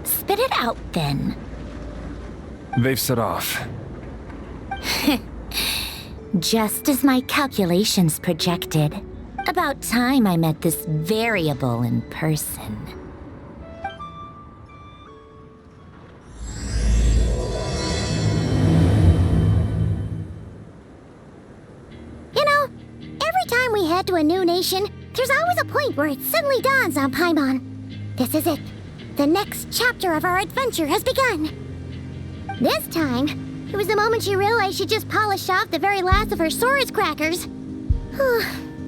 Spit it out, then. They've set off. Just as my calculations projected. About time I met this variable in person. You know, every time we head to a new nation, there's always a point where it suddenly dawns on Paimon. This is it. The next chapter of our adventure has begun. This time, it was the moment she realized she just polished off the very last of her Sora's crackers.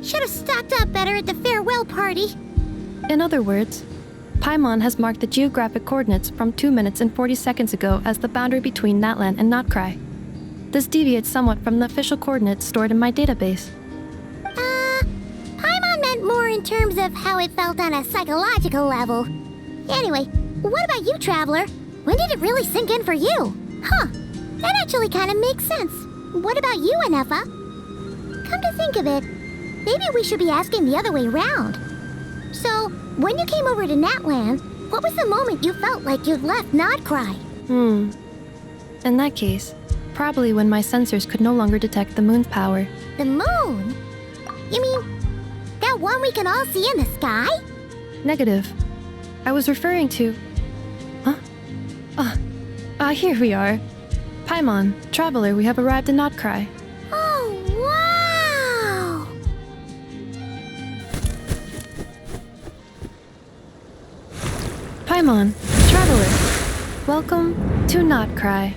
Should have stocked up better at the farewell party. In other words, Paimon has marked the geographic coordinates from 2 minutes and 40 seconds ago as the boundary between Natlan and Nod-Krai. This deviates somewhat from the official coordinates stored in my database. Paimon meant more in terms of how it felt on a psychological level. Anyway, what about you, Traveler? When did it really sink in for you? Huh, that actually kind of makes sense. What about you, Anefa? Come to think of it, maybe we should be asking the other way round. So, when you came over to Natlan, what was the moment you felt like you'd left Nod-Krai? In that case, probably when my sensors could no longer detect the moon's power. The moon? You mean, that one we can all see in the sky? Negative. I was referring to... Here we are. Paimon, Traveler, we have arrived in Nod-Krai. Oh, wow! Paimon, Traveler, welcome to Nod-Krai.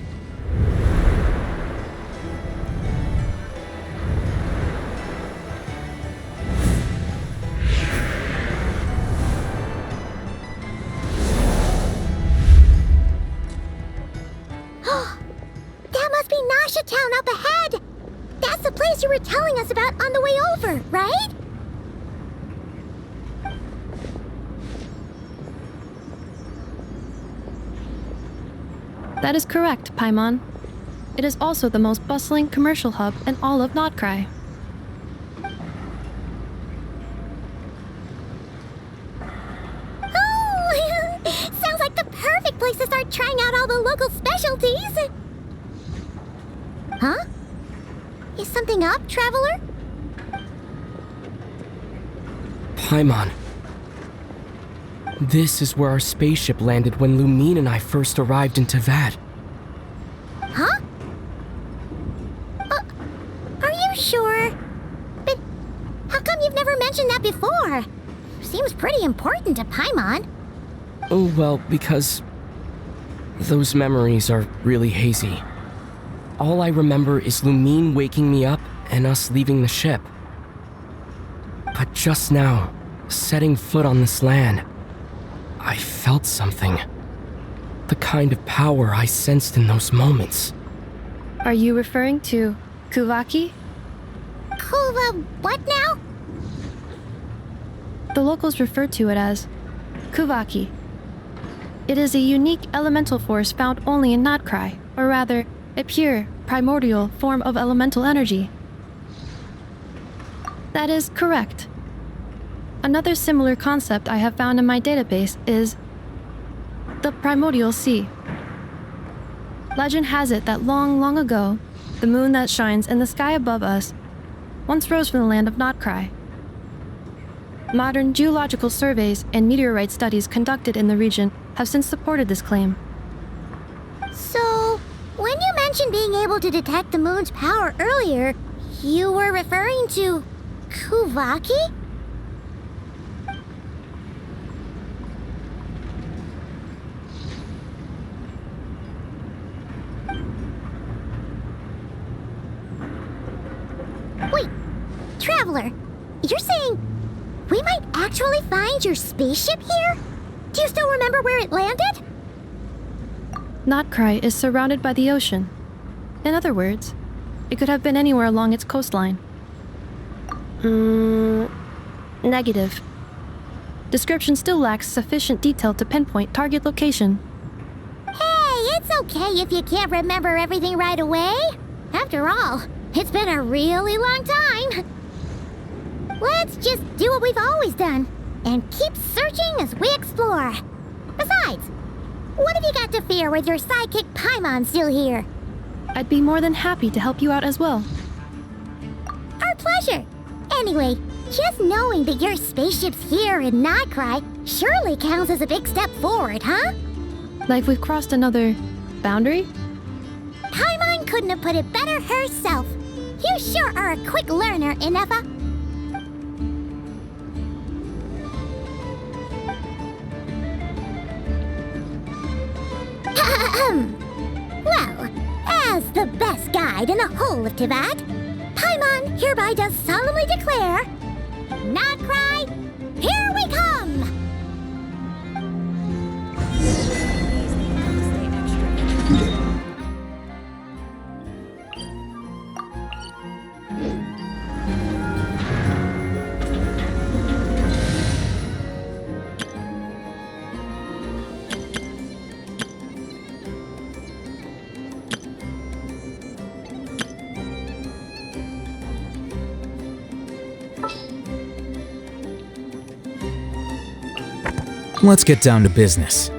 That must be Nasha Town up ahead! That's the place you were telling us about on the way over, right? That is correct, Paimon. It is also the most bustling commercial hub in all of Nod-Krai. Oh! Sounds like the perfect place to start trying out all the local specialties! Huh? Is something up, Traveler? Paimon. This is where our spaceship landed when Lumine and I first arrived in Teyvat. Huh? Are you sure? But how come you've never mentioned that before? Seems pretty important to Paimon. Oh, well, because those memories are really hazy. All I remember is Lumine waking me up and us leaving the ship. But just now, setting foot on this land, I felt something. The kind of power I sensed in those moments. Are you referring to Kuvaki? Kuva, what now? The locals refer to it as Kuvaki. It is a unique elemental force found only in Nod-Krai, or rather, a pure, primordial form of elemental energy. That is correct. Another similar concept I have found in my database is the primordial sea. Legend has it that long, long ago, the moon that shines in the sky above us once rose from the land of Nod-Krai. Modern geological surveys and meteorite studies conducted in the region have since supported this claim. So, when you mentioned being able to detect the moon's power earlier, you were referring to Kuvaki? Wait, Traveler, you're saying we might actually find your spaceship here? Do you still remember where it landed? Nod-Krai is surrounded by the ocean. In other words, it could have been anywhere along its coastline. Negative. Description still lacks sufficient detail to pinpoint target location. Hey, it's okay if you can't remember everything right away. After all, it's been a really long time. Let's just do what we've always done and keep searching as we explore. Besides, what have you got to fear with your sidekick Paimon still here? I'd be more than happy to help you out as well. Our pleasure. Anyway, just knowing that your spaceship's here in Nod-Krai surely counts as a big step forward, huh? Like we've crossed another boundary? Paimon couldn't have put it better herself. You sure are a quick learner, Inefa. Well, as the best guide in the whole of Teyvat, Paimon hereby does solemnly declare, Nod-Krai, here we come! Let's get down to business.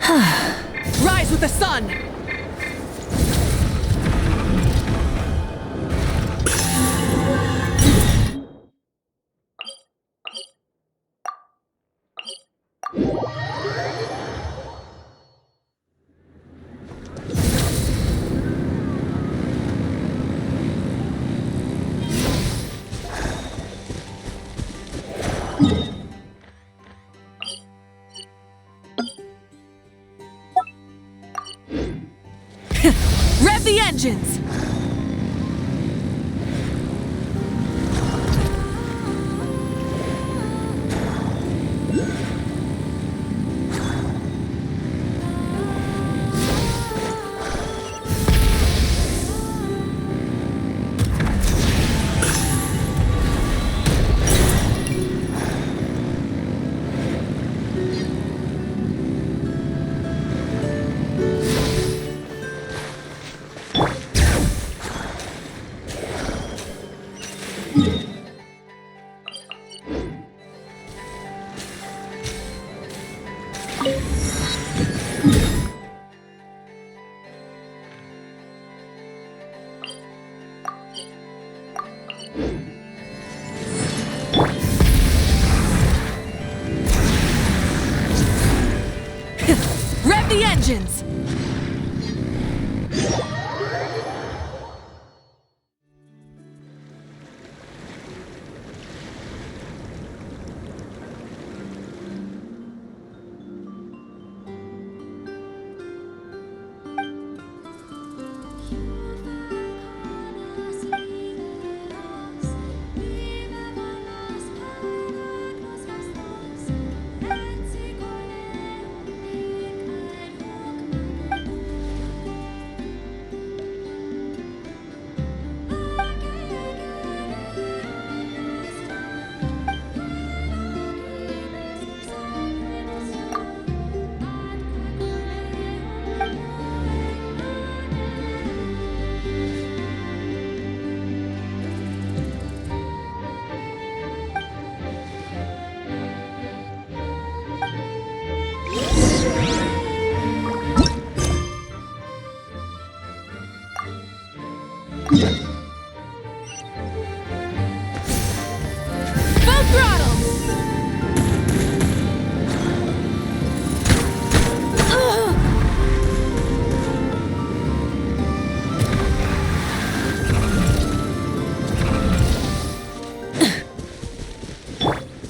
Rise with the sun! Rev the engines! Rev the engines! Full throttle!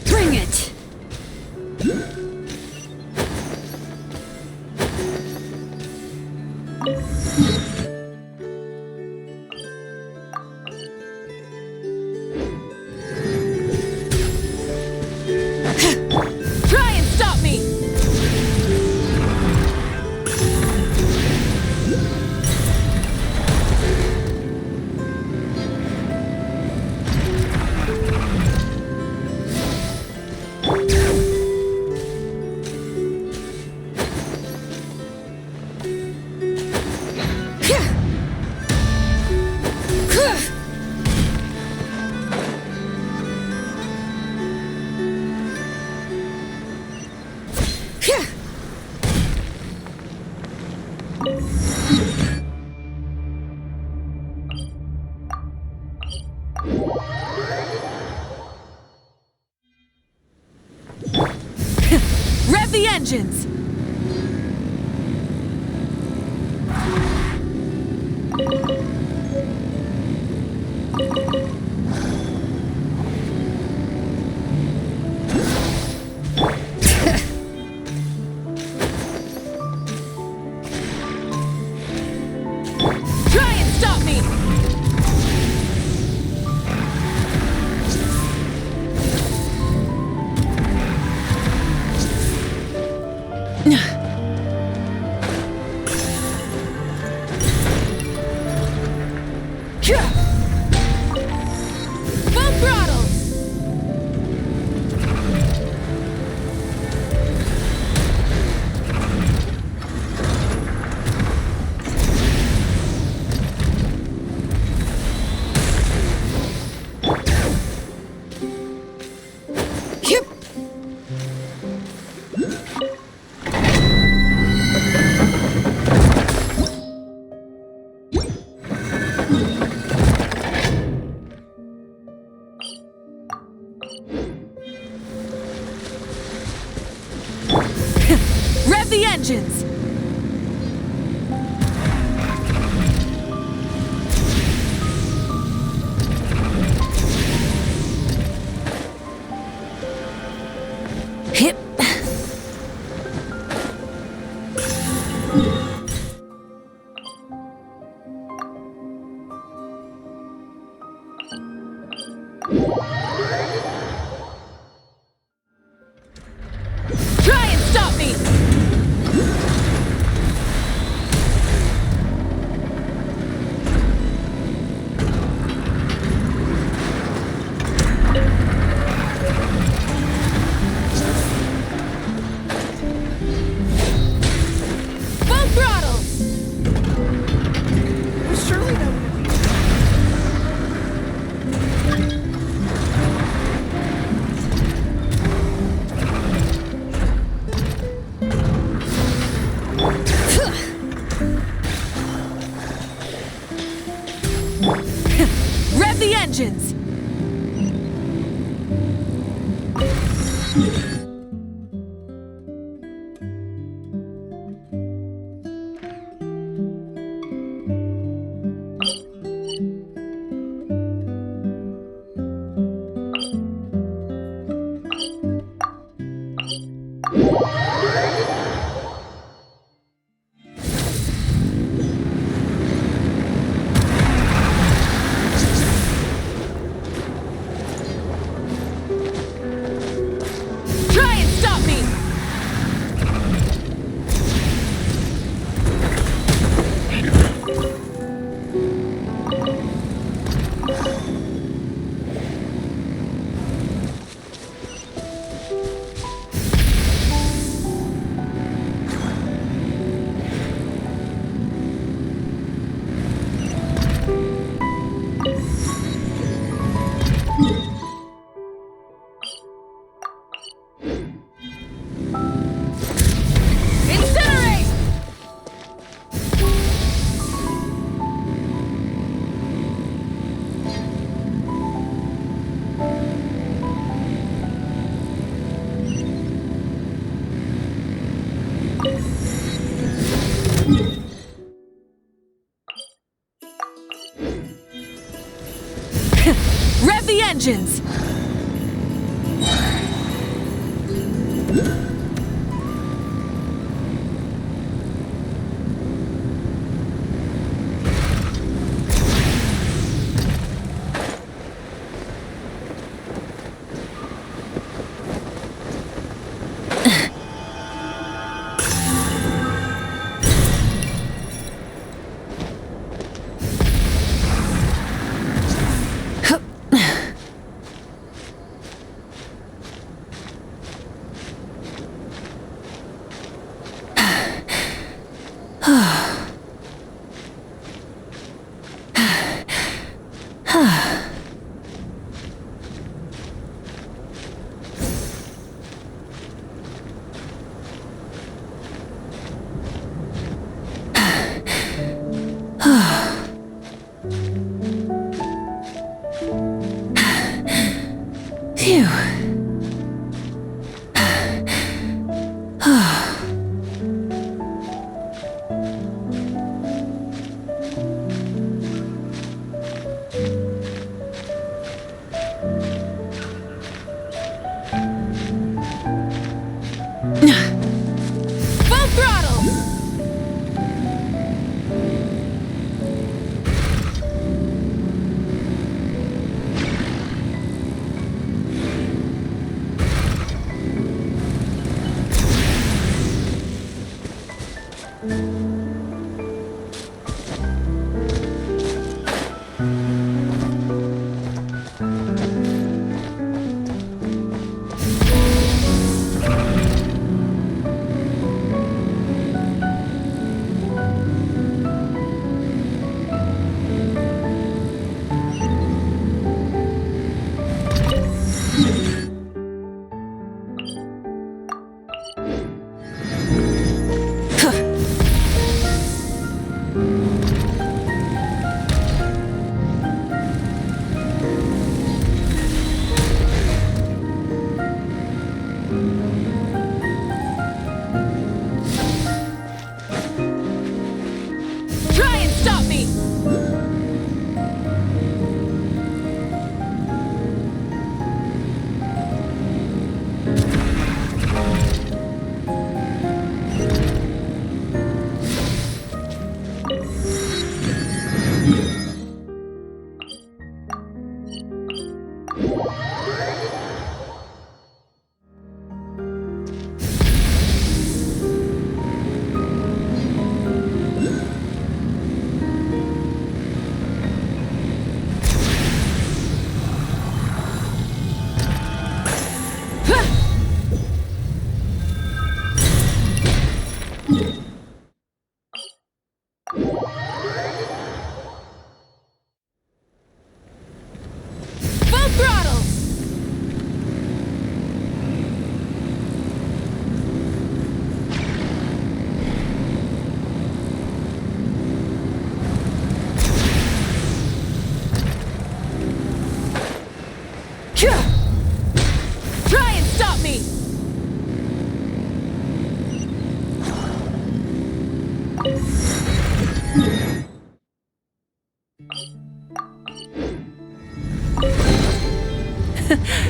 Bring it! Try and stop me! Rev the engines! Try and stop me! Full throttle! Yep. Rev the engines! Hip. Try and stop me! Full throttle! Surely that would be... Rev the engines! Try and stop me! Incinerate! Rev the engines! Phew. Full throttle!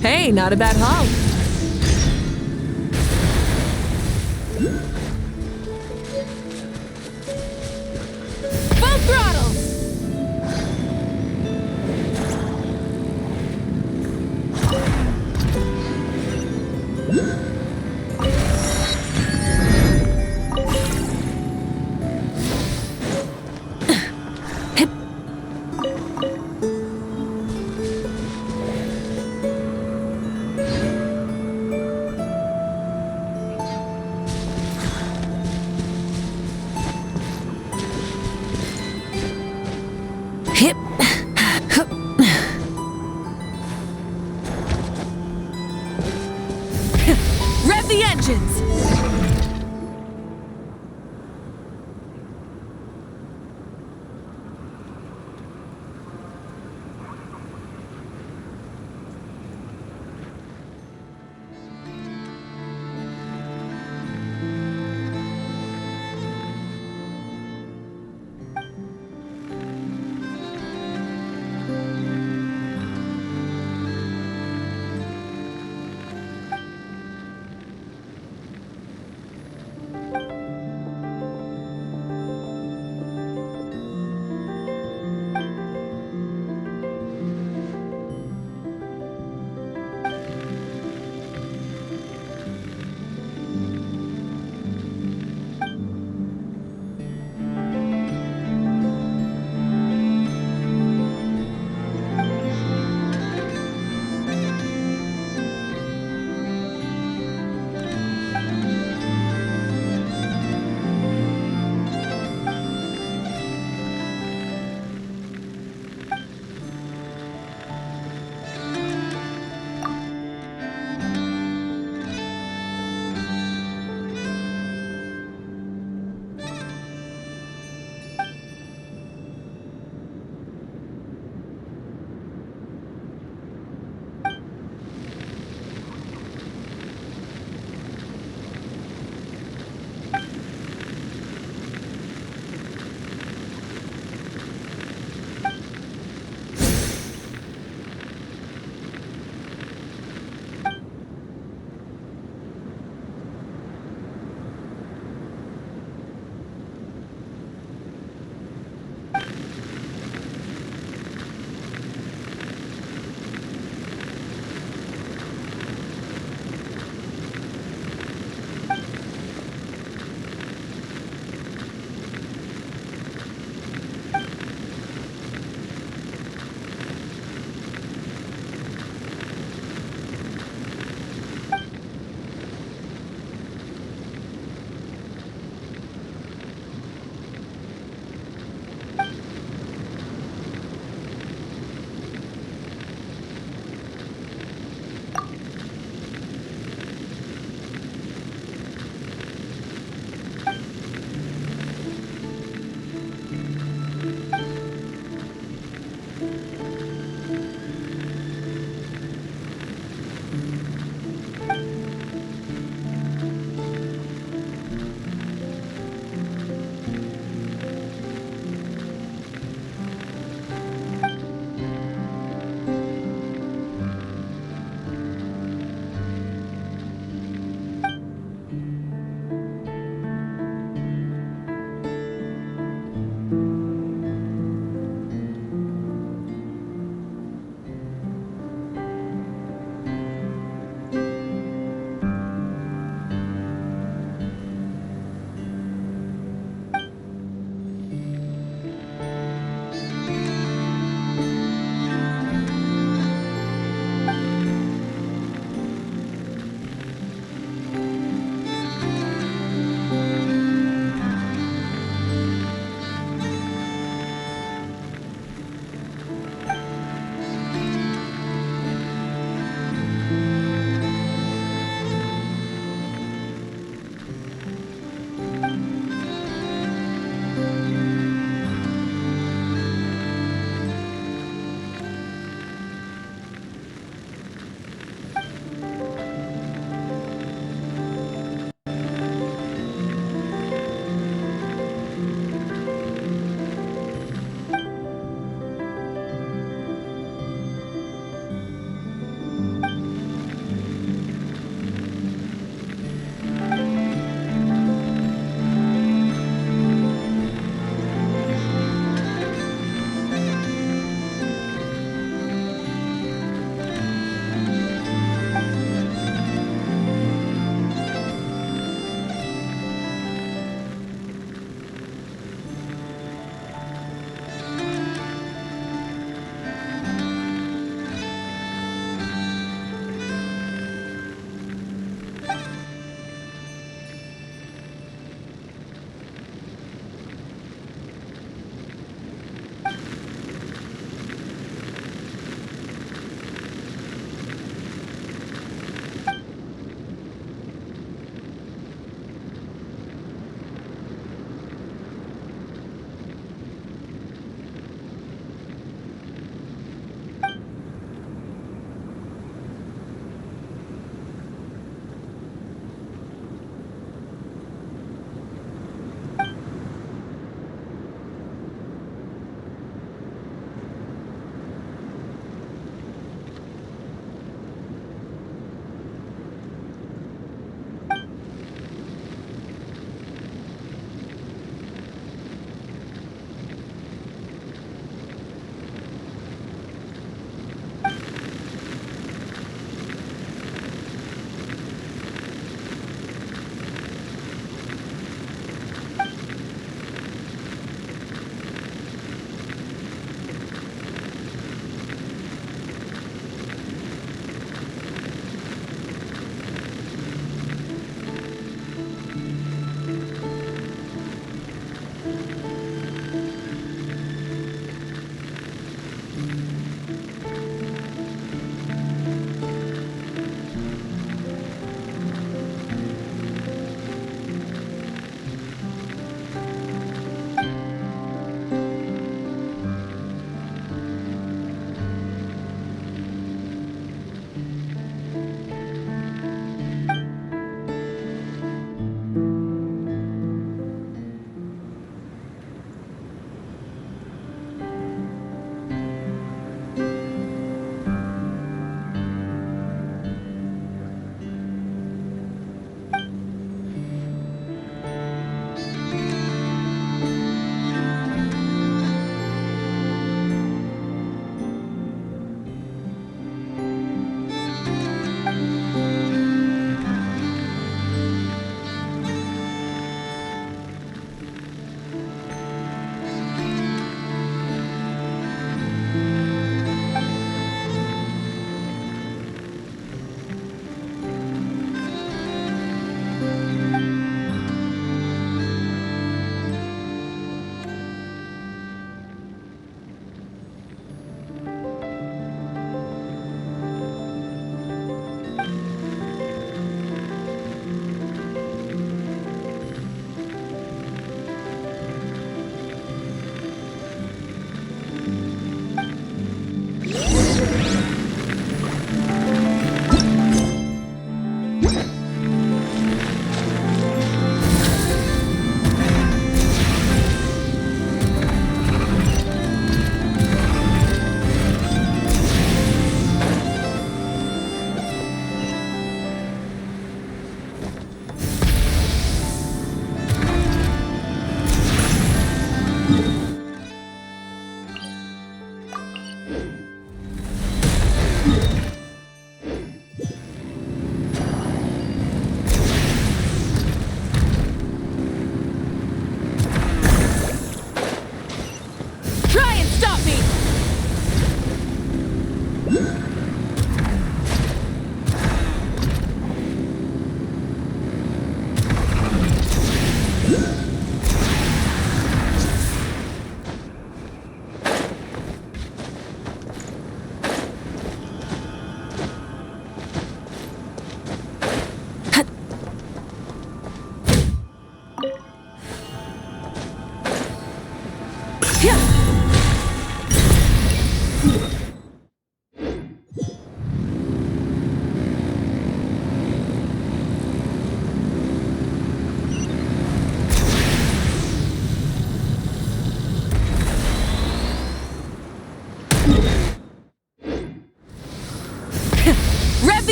Hey, not a bad haul. Full throttle! Hip. Rev the engines!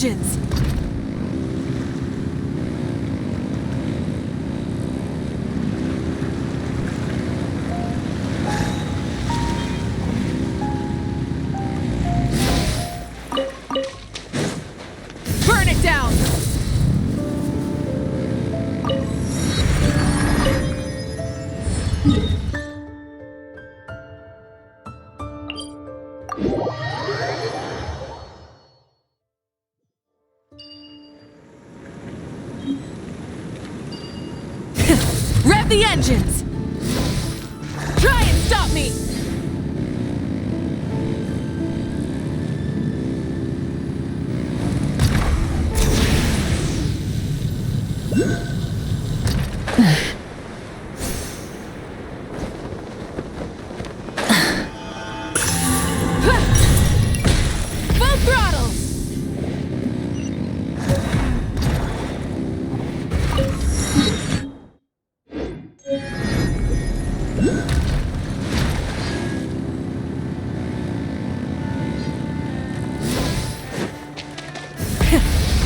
engines! Burn it down! Rev the engines! Try and stop me! Full throttle!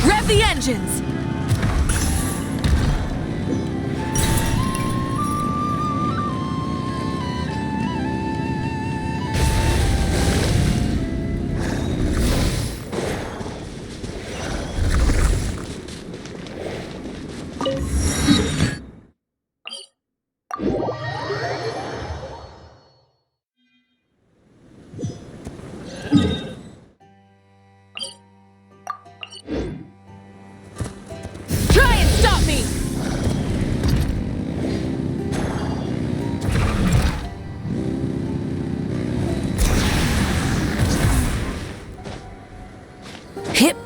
Rev the engines! Try and stop me! Hip.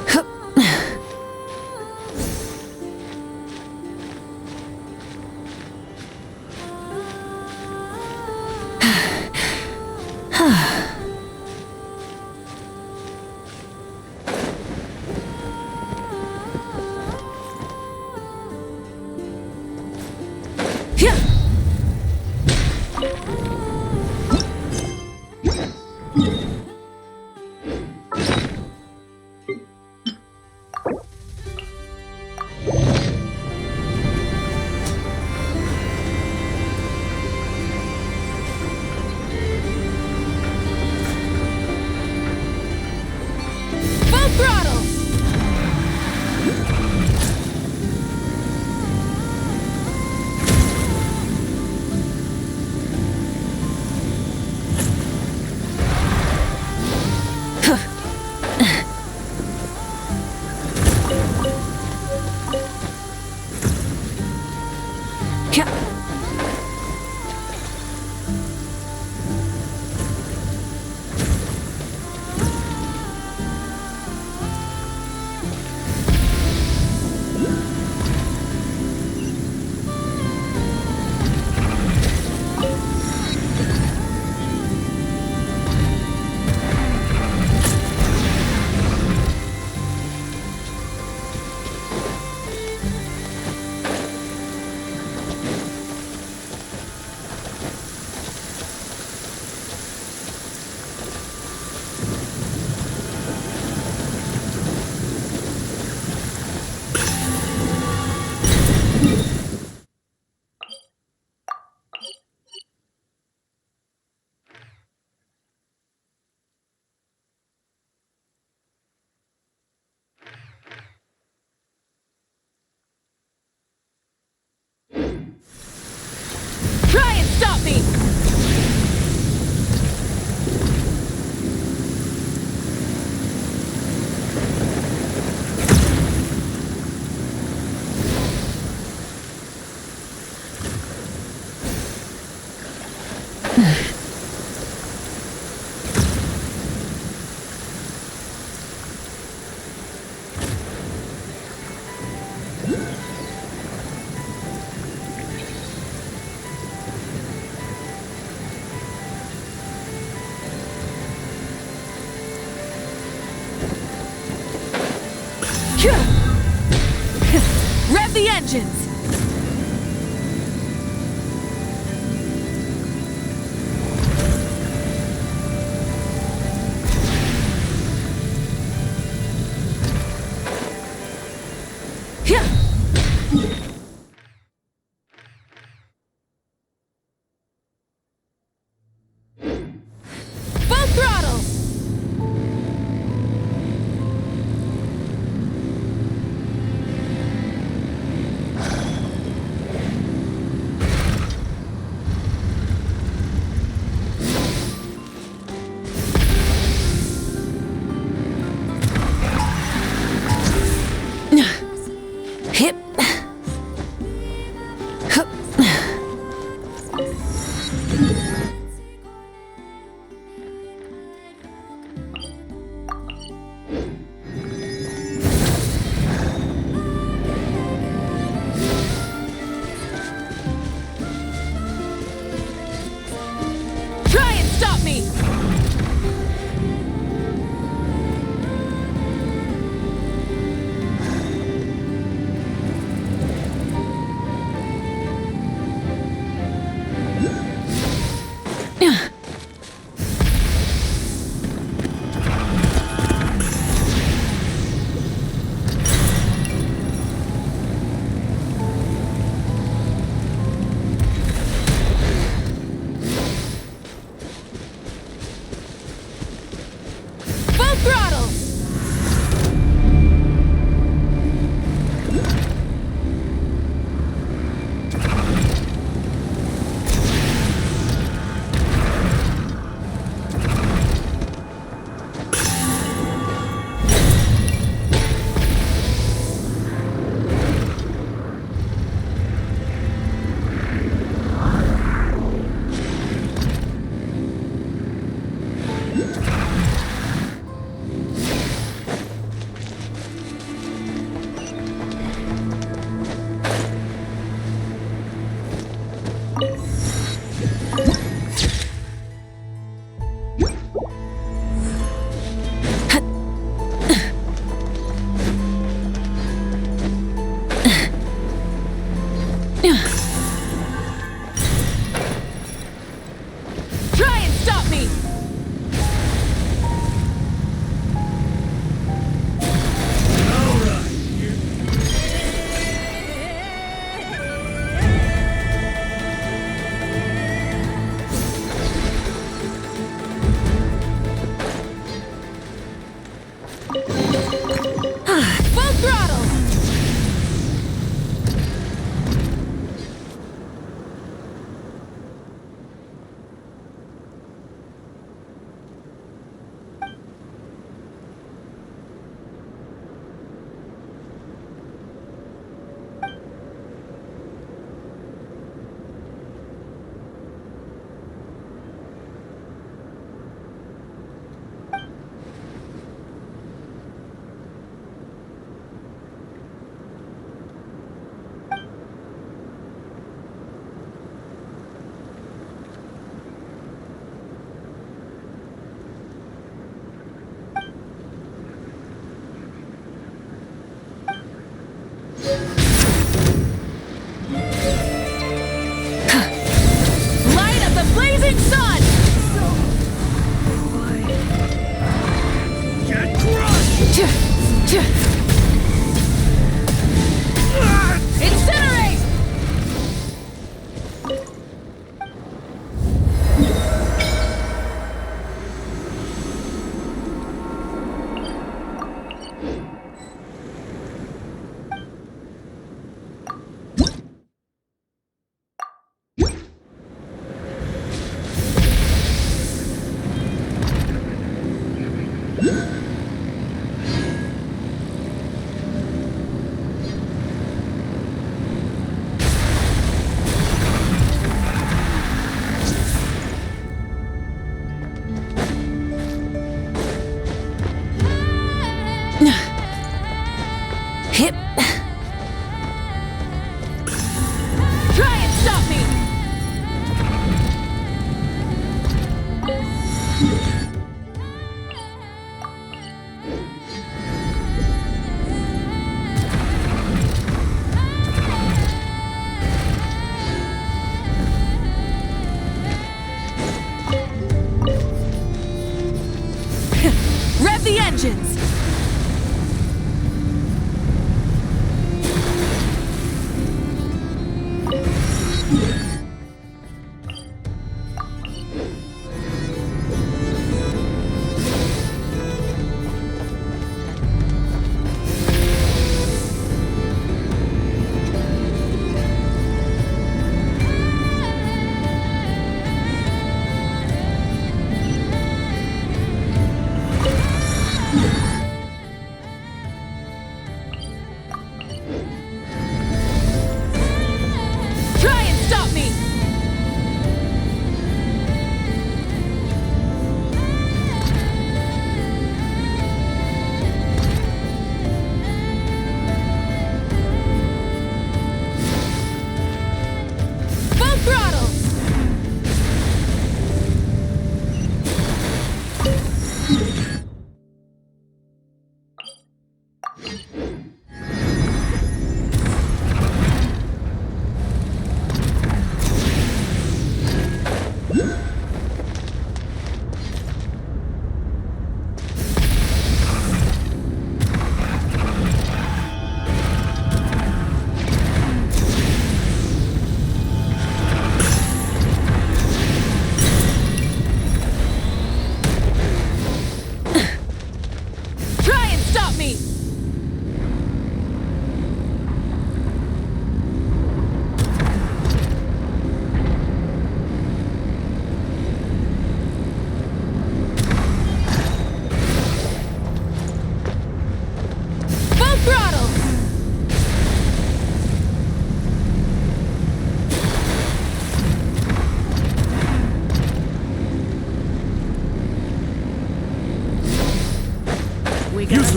Hup. Yeah. Full throttle! Yeah. Try and stop me! Rev the engines! Try and stop me!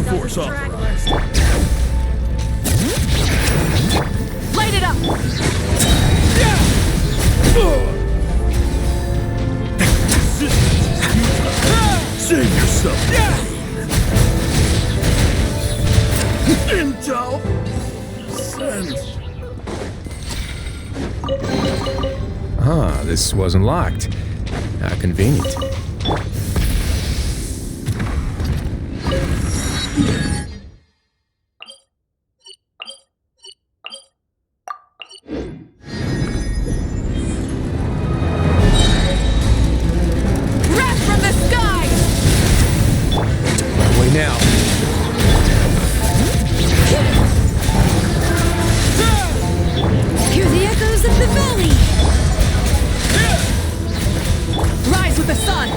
force up. Light it up! Save yourself. Intel. Send. Ah, this wasn't locked. How convenient. Wrath from the sky! Away now. Hear the echoes of the valley! Rise with the sun!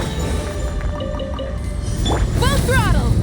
Full throttle!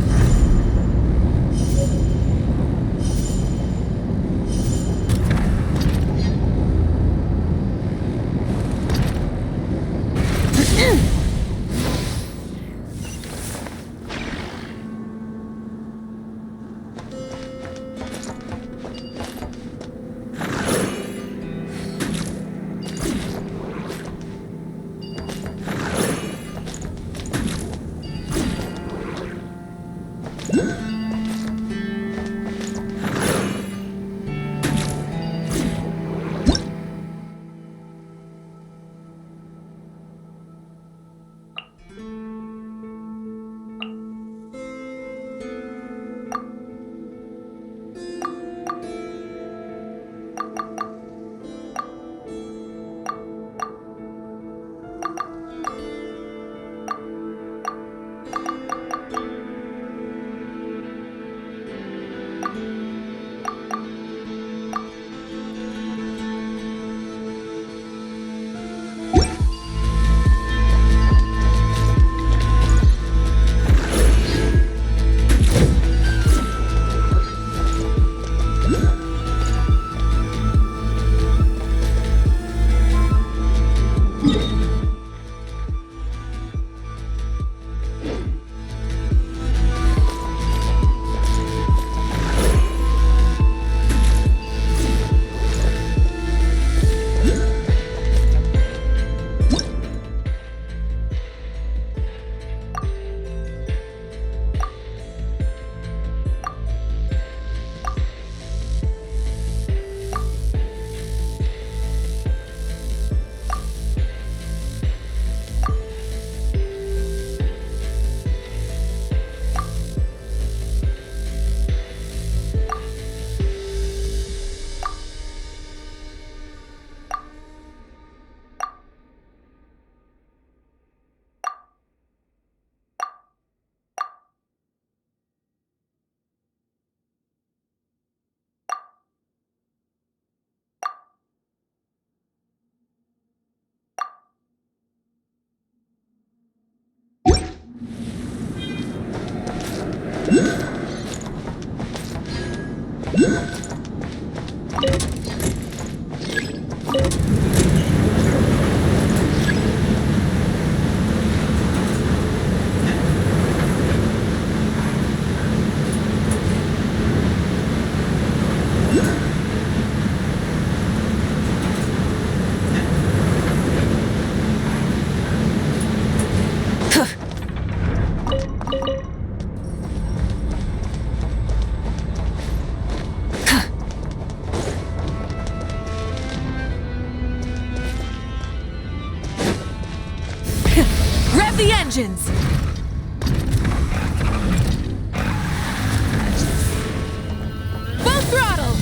Rev the engines! Full throttle!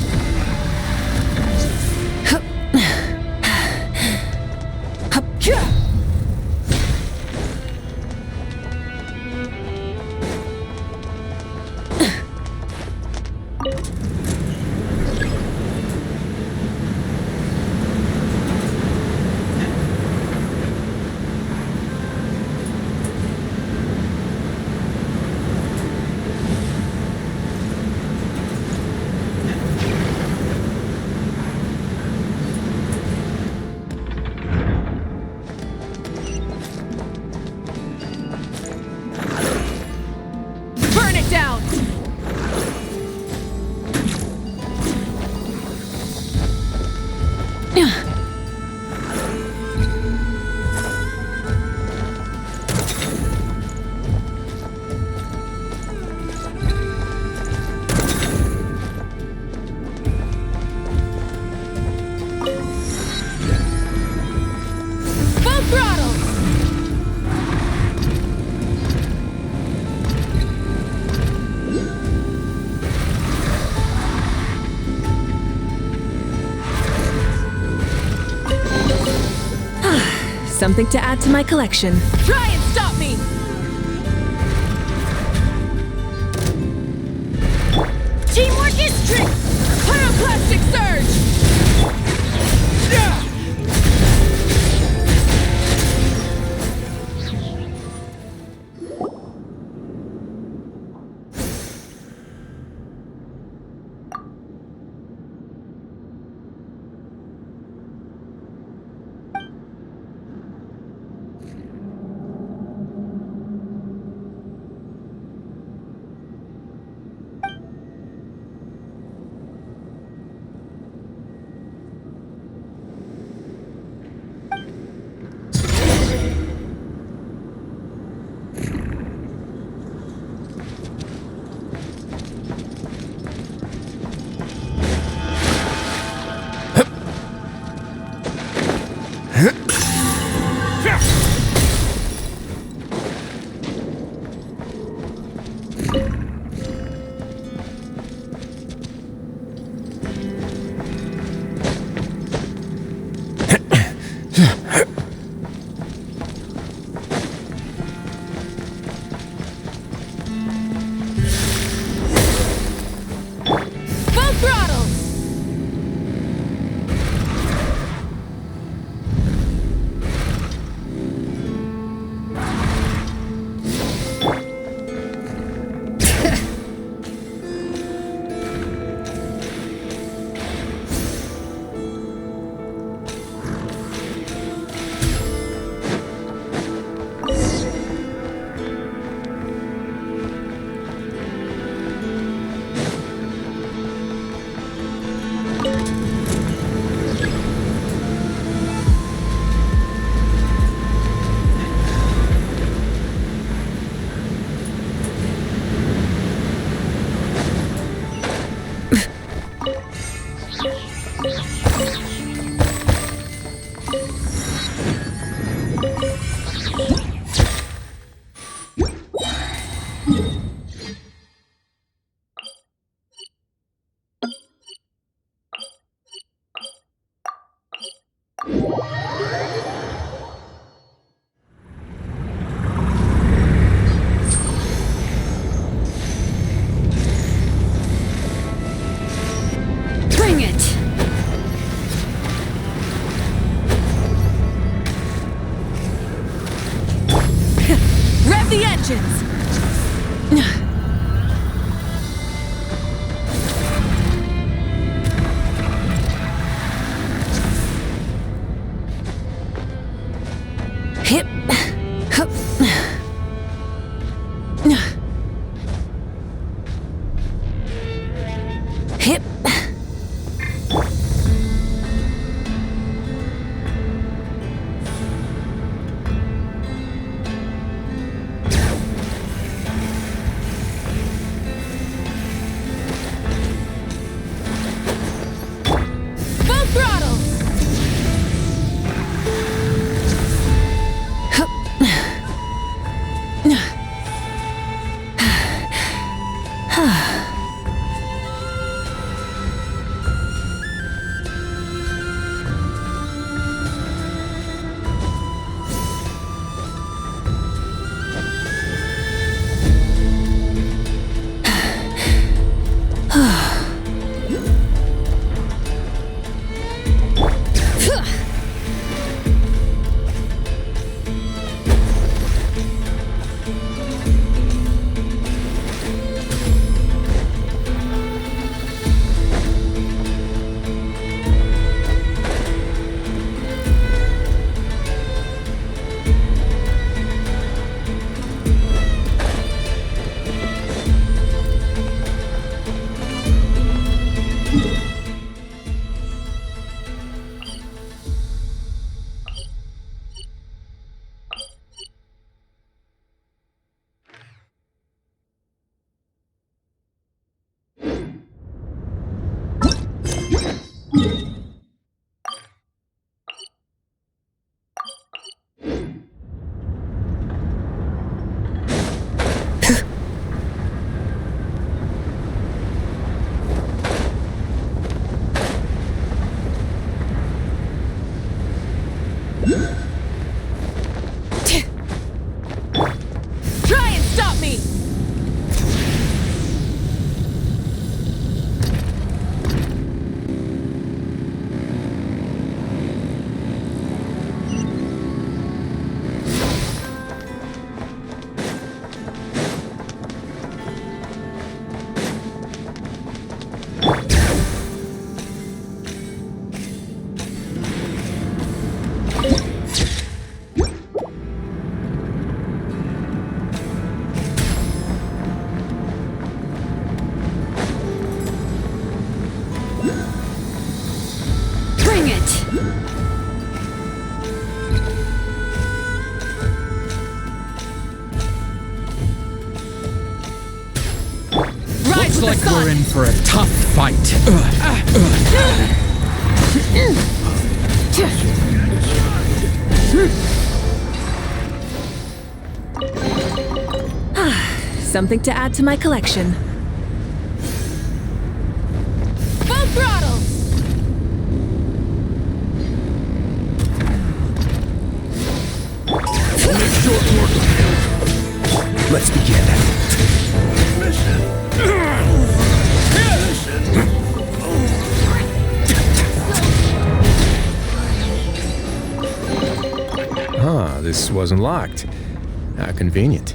something to add to my collection. Try and stop me! Teamwork is trick! Pyroclastic surge! The engines! Hip. Hup. Hip. the like sun! we're in for a tough fight. Something to add to my collection. Full throttle! Let's begin. Ah, this wasn't locked. How convenient.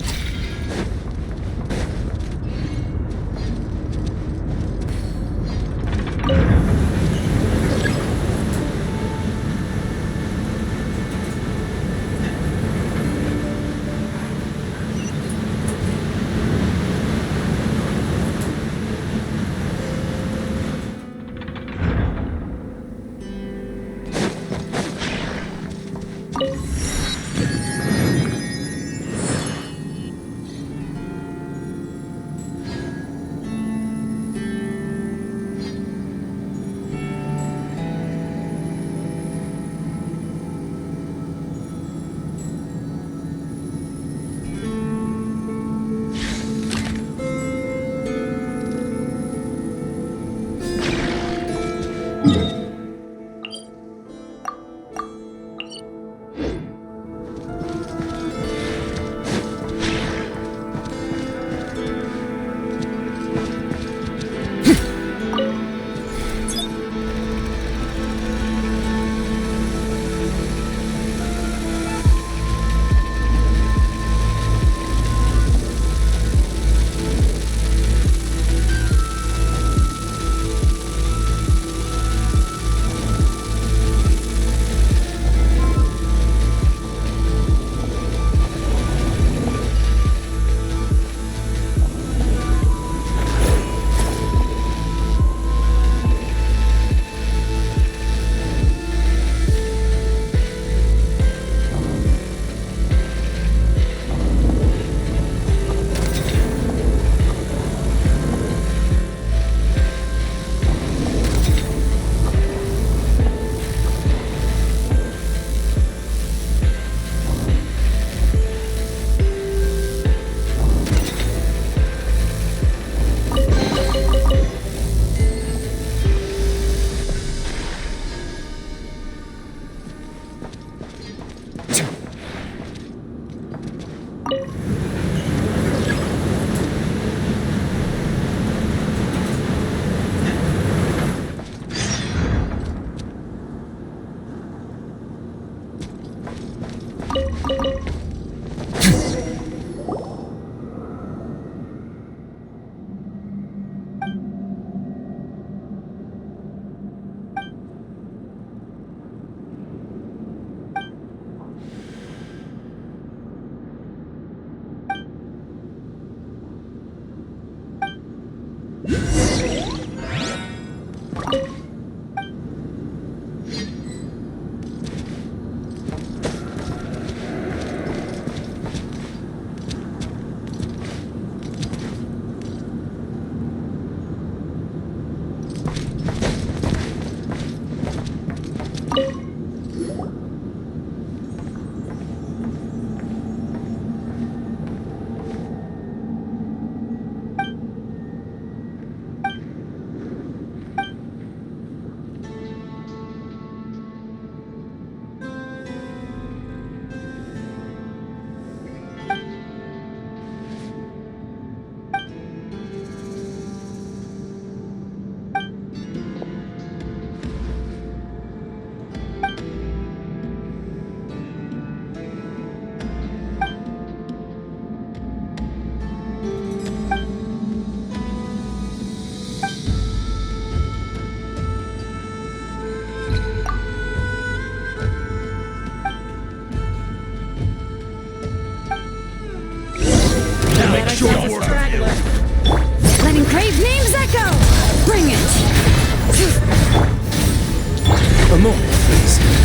Letting crave names echo! Bring it! A moment, please.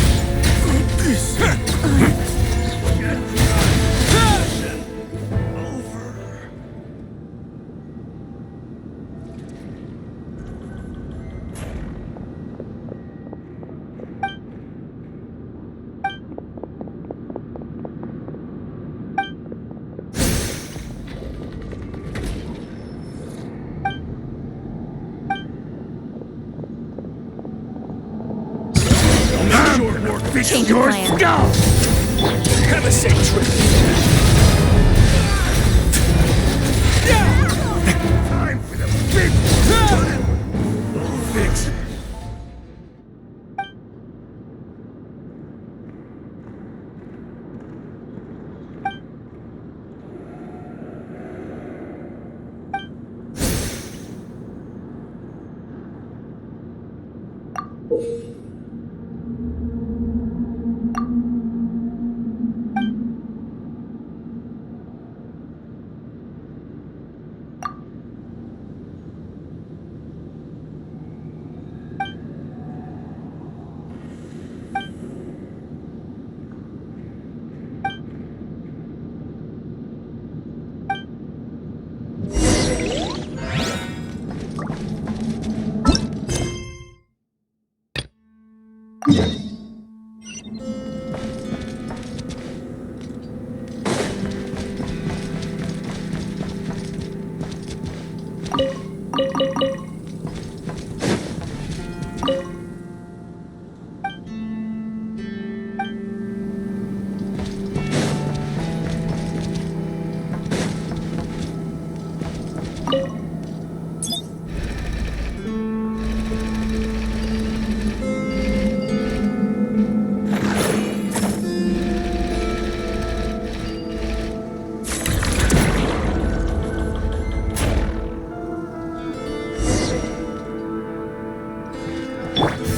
Change of Your plan. skull! Have a safe trip. Time for the big fix.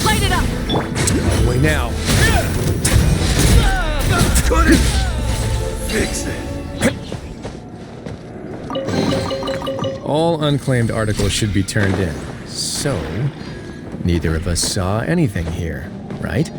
Light it up! Wait now. Couldn't fix it. All unclaimed articles should be turned in. So, neither of us saw anything here, right?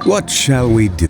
What shall we do?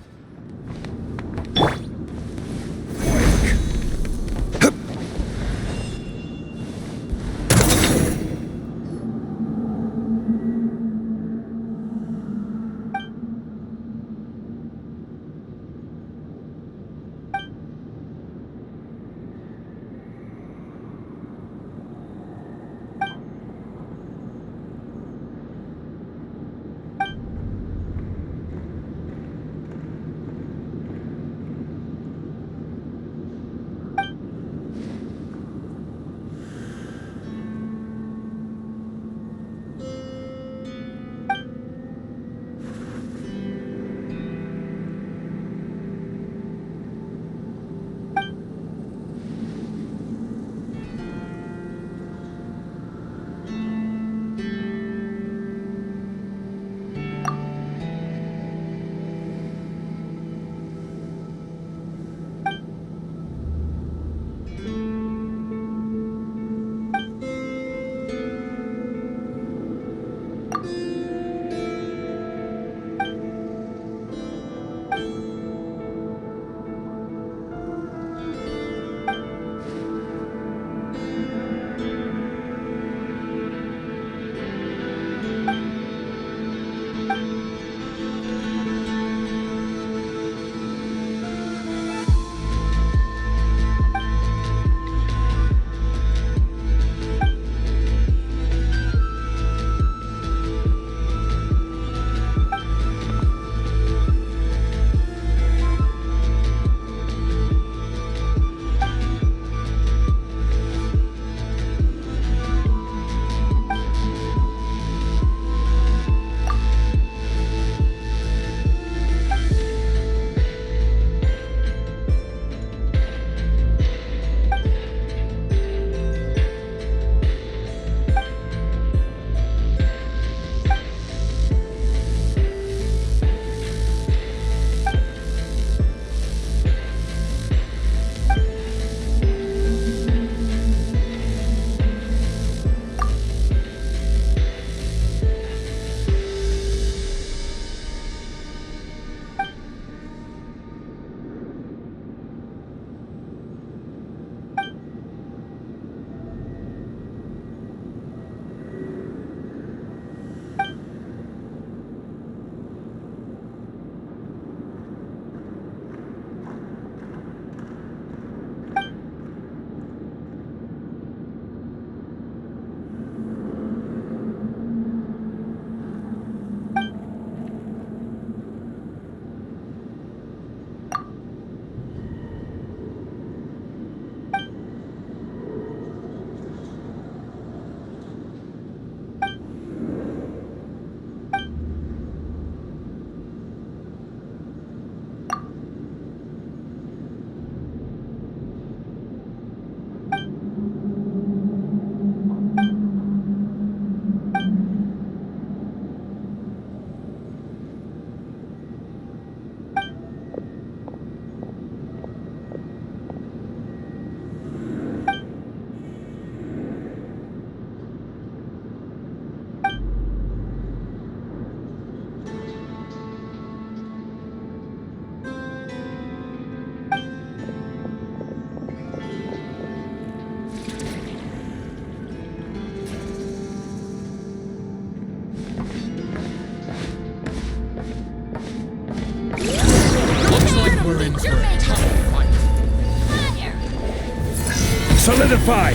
Solidify!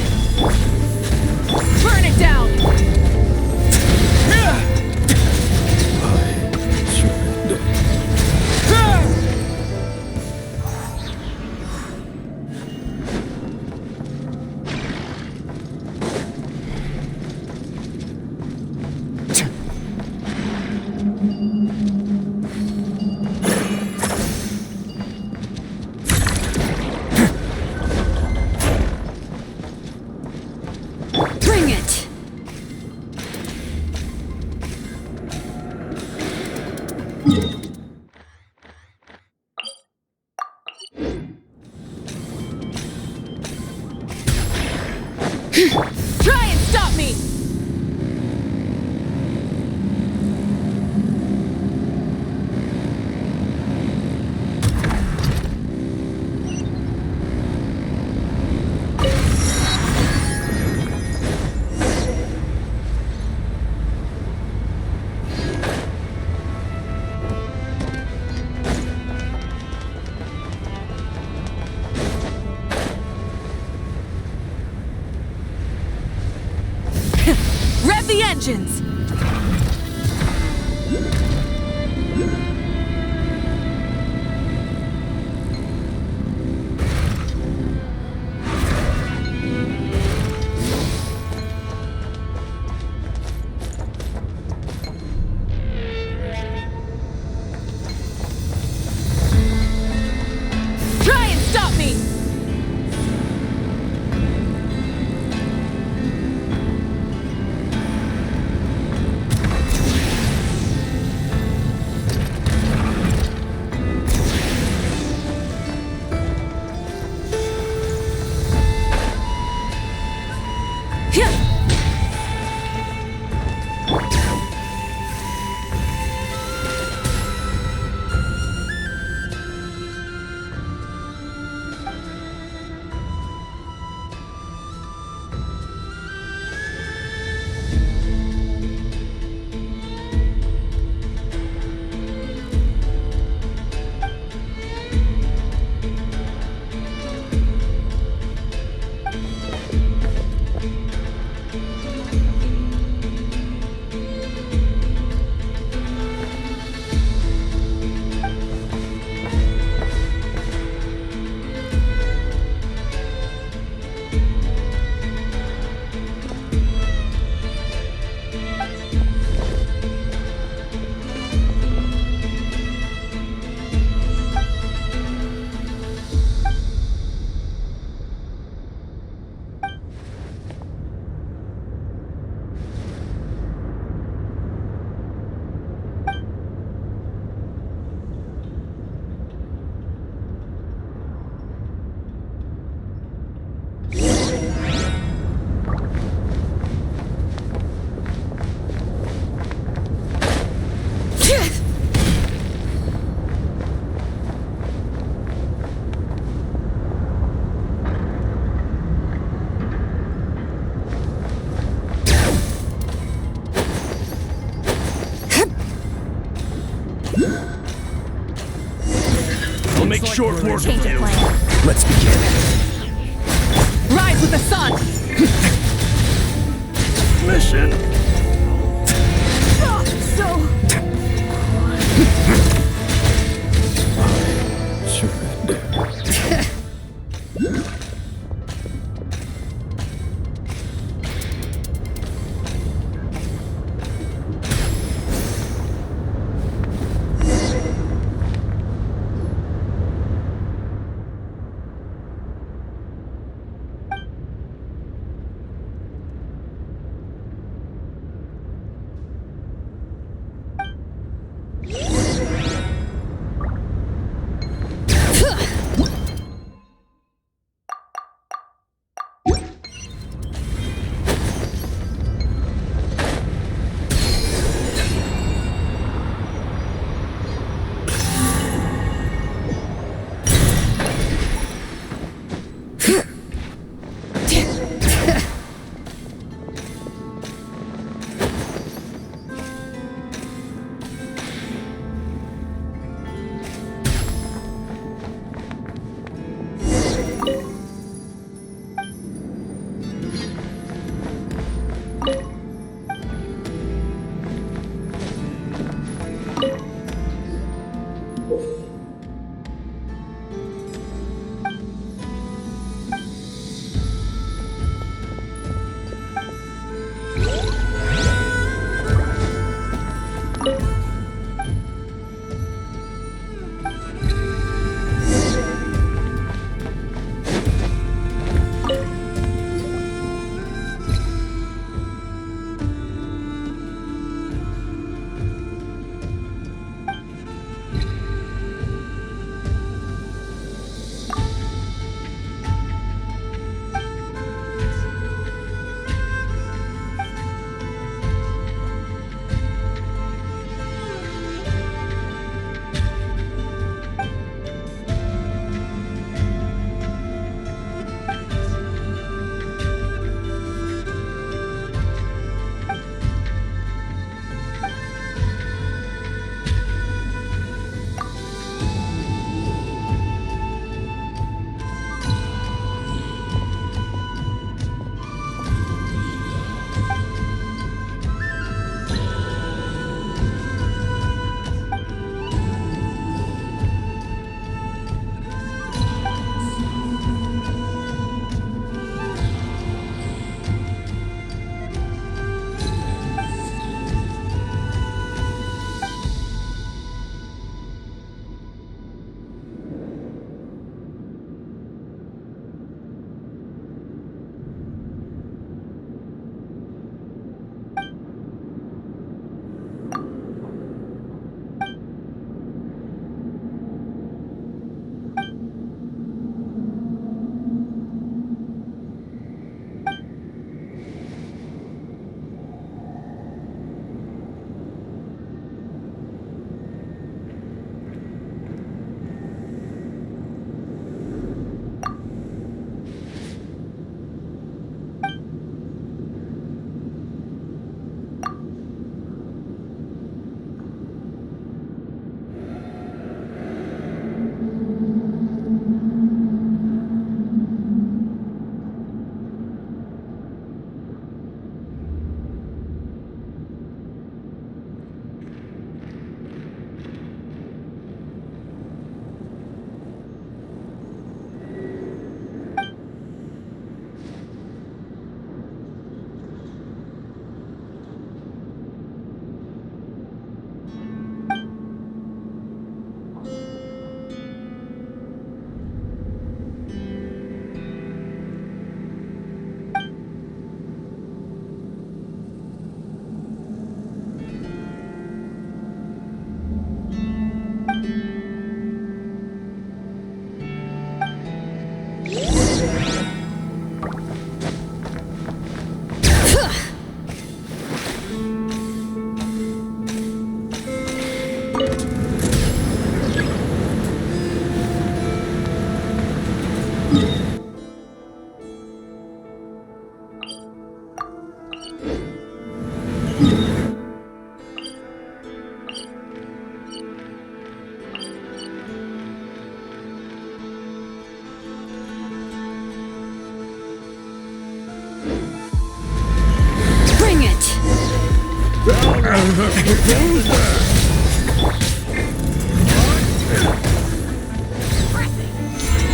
Burn it down! vengeance! Try and stop me! I'll make short work Change of of you. plan. Let's begin. Rise with the sun! Mission.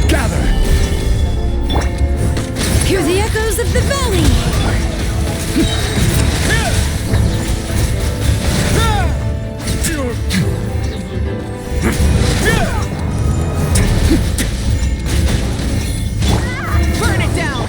Gather! Hear the echoes of the valley! Burn it down!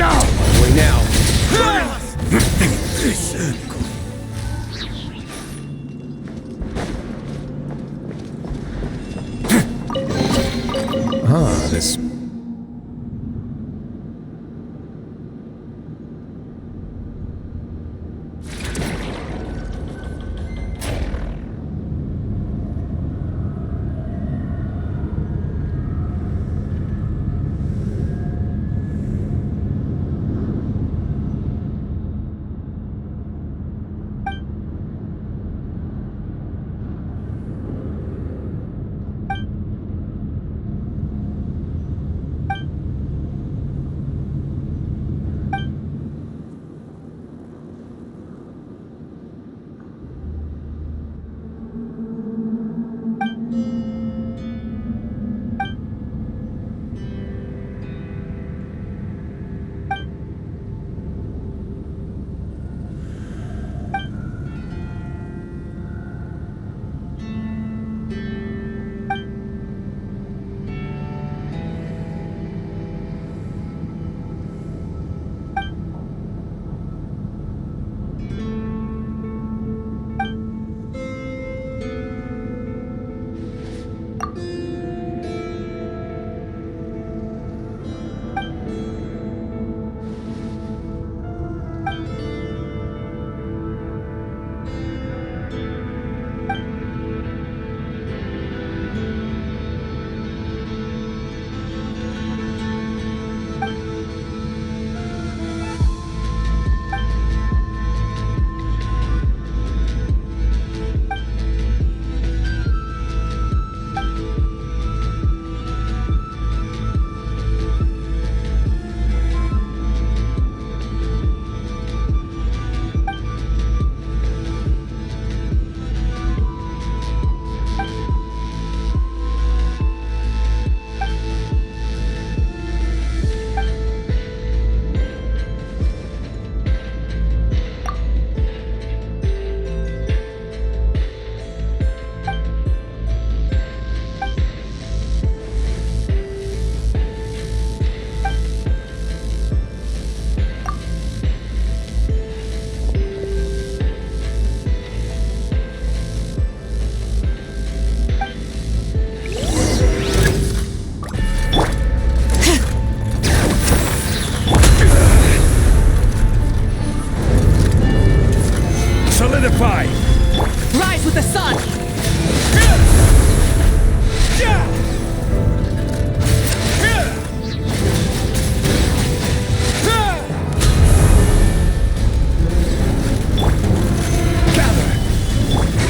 Only now. This...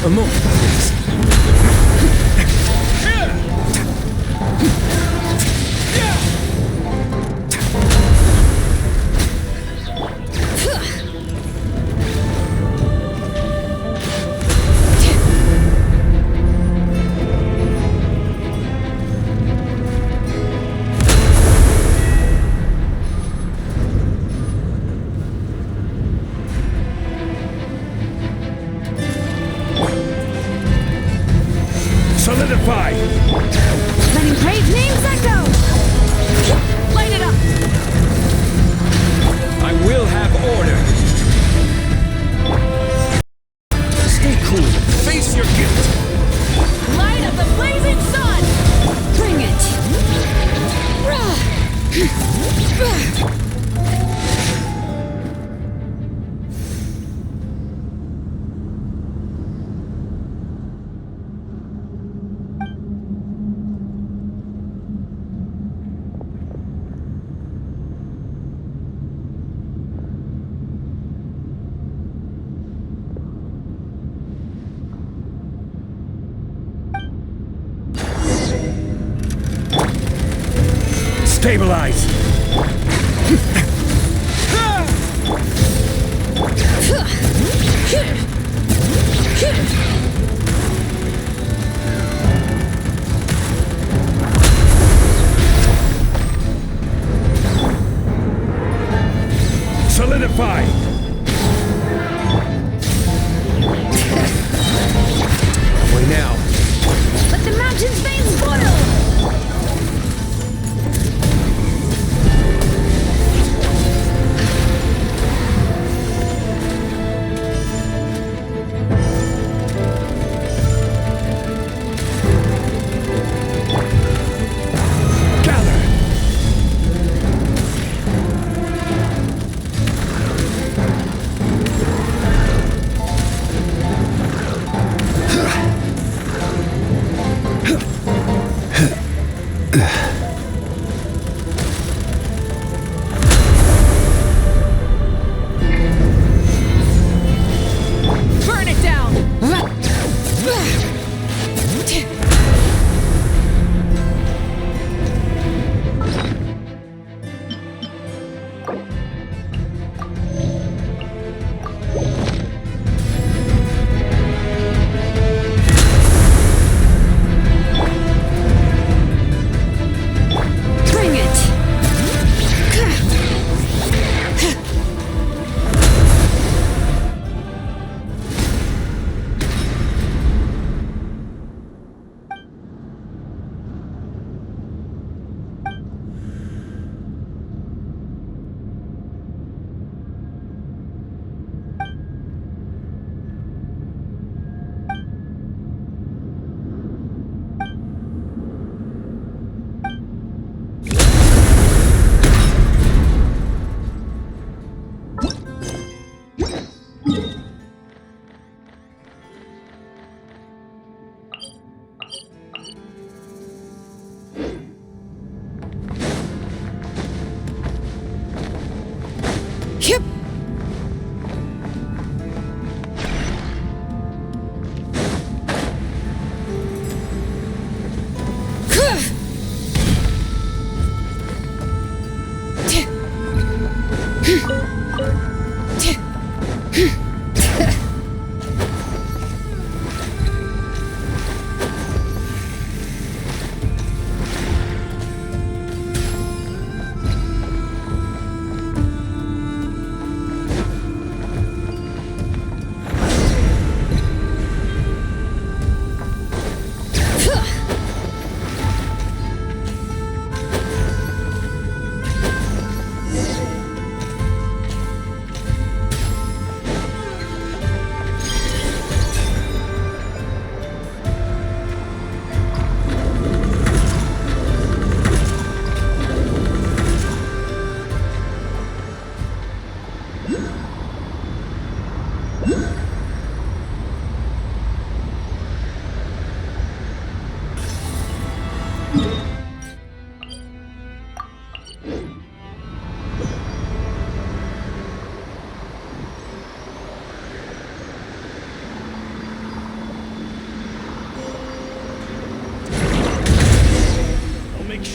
A moment, please. Solidify! Letting brave names echo! Light it up! I will have order. Stay cool. Face your guilt. Light of the blazing sun! Bring it! Stabilize! Solidify! Wait now. Let the mountain's veins boil!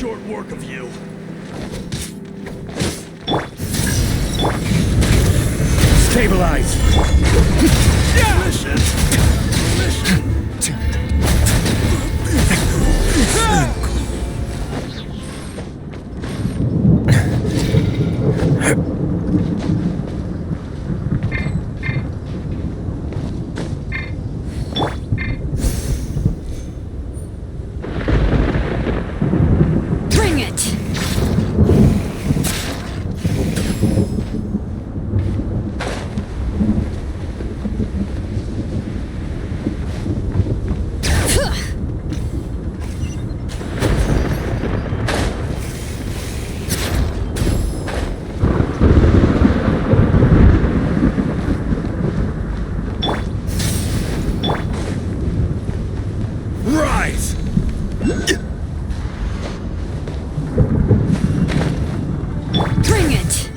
short work of you. Stabilize! Mission! Bring it! Rise! Bring it!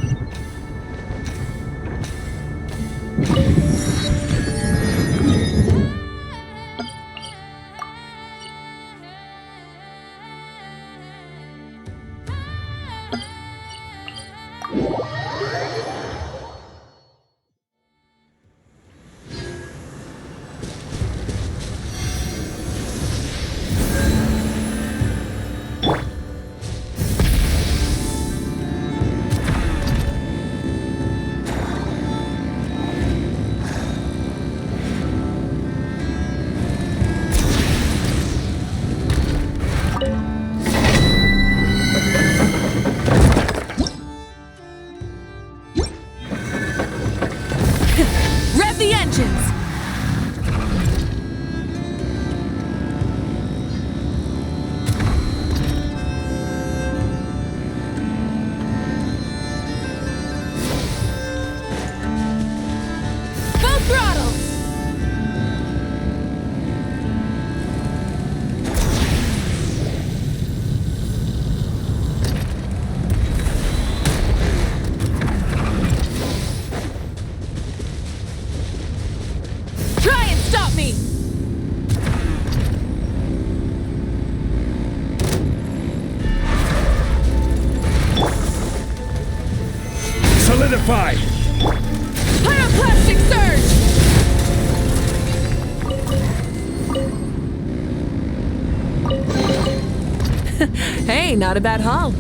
Rev the engines! Full throttle! Try and stop me! Solidify! Pyroclastic surge! Hey, not a bad haul.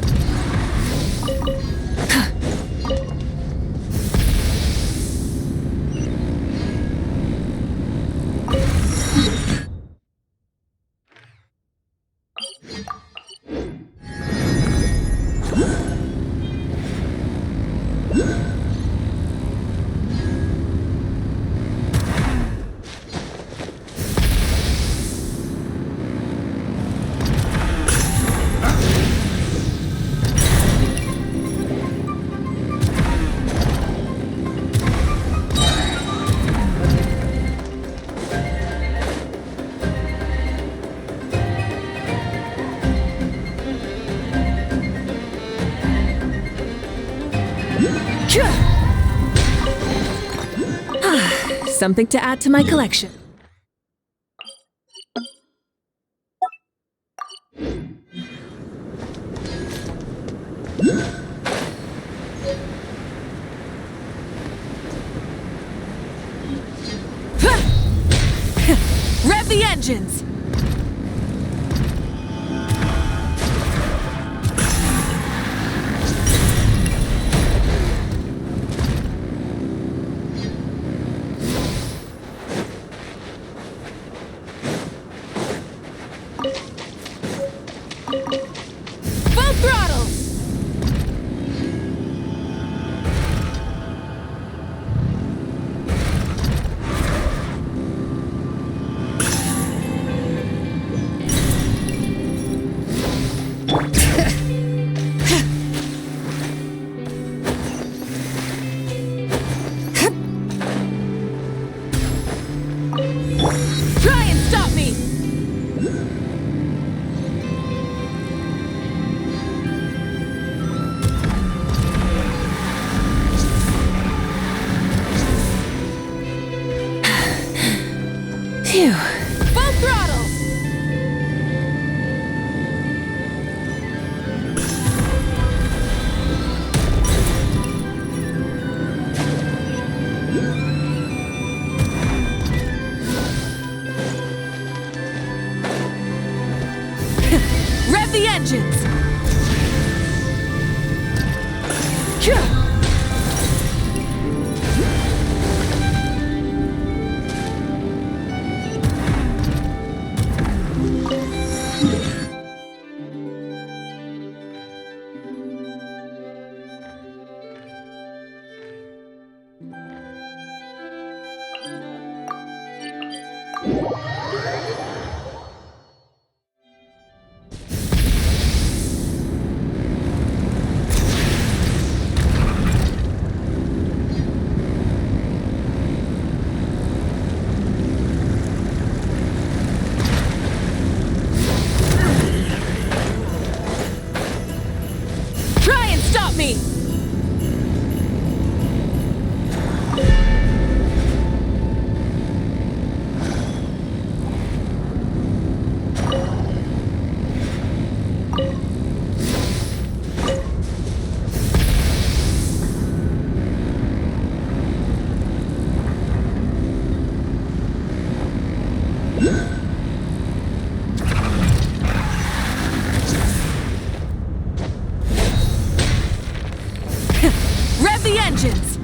Something to add to my collection. Rev the engines! Full throttle! Try and stop me! engines! Try and stop me! Rev the engines!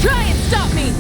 Try and stop me!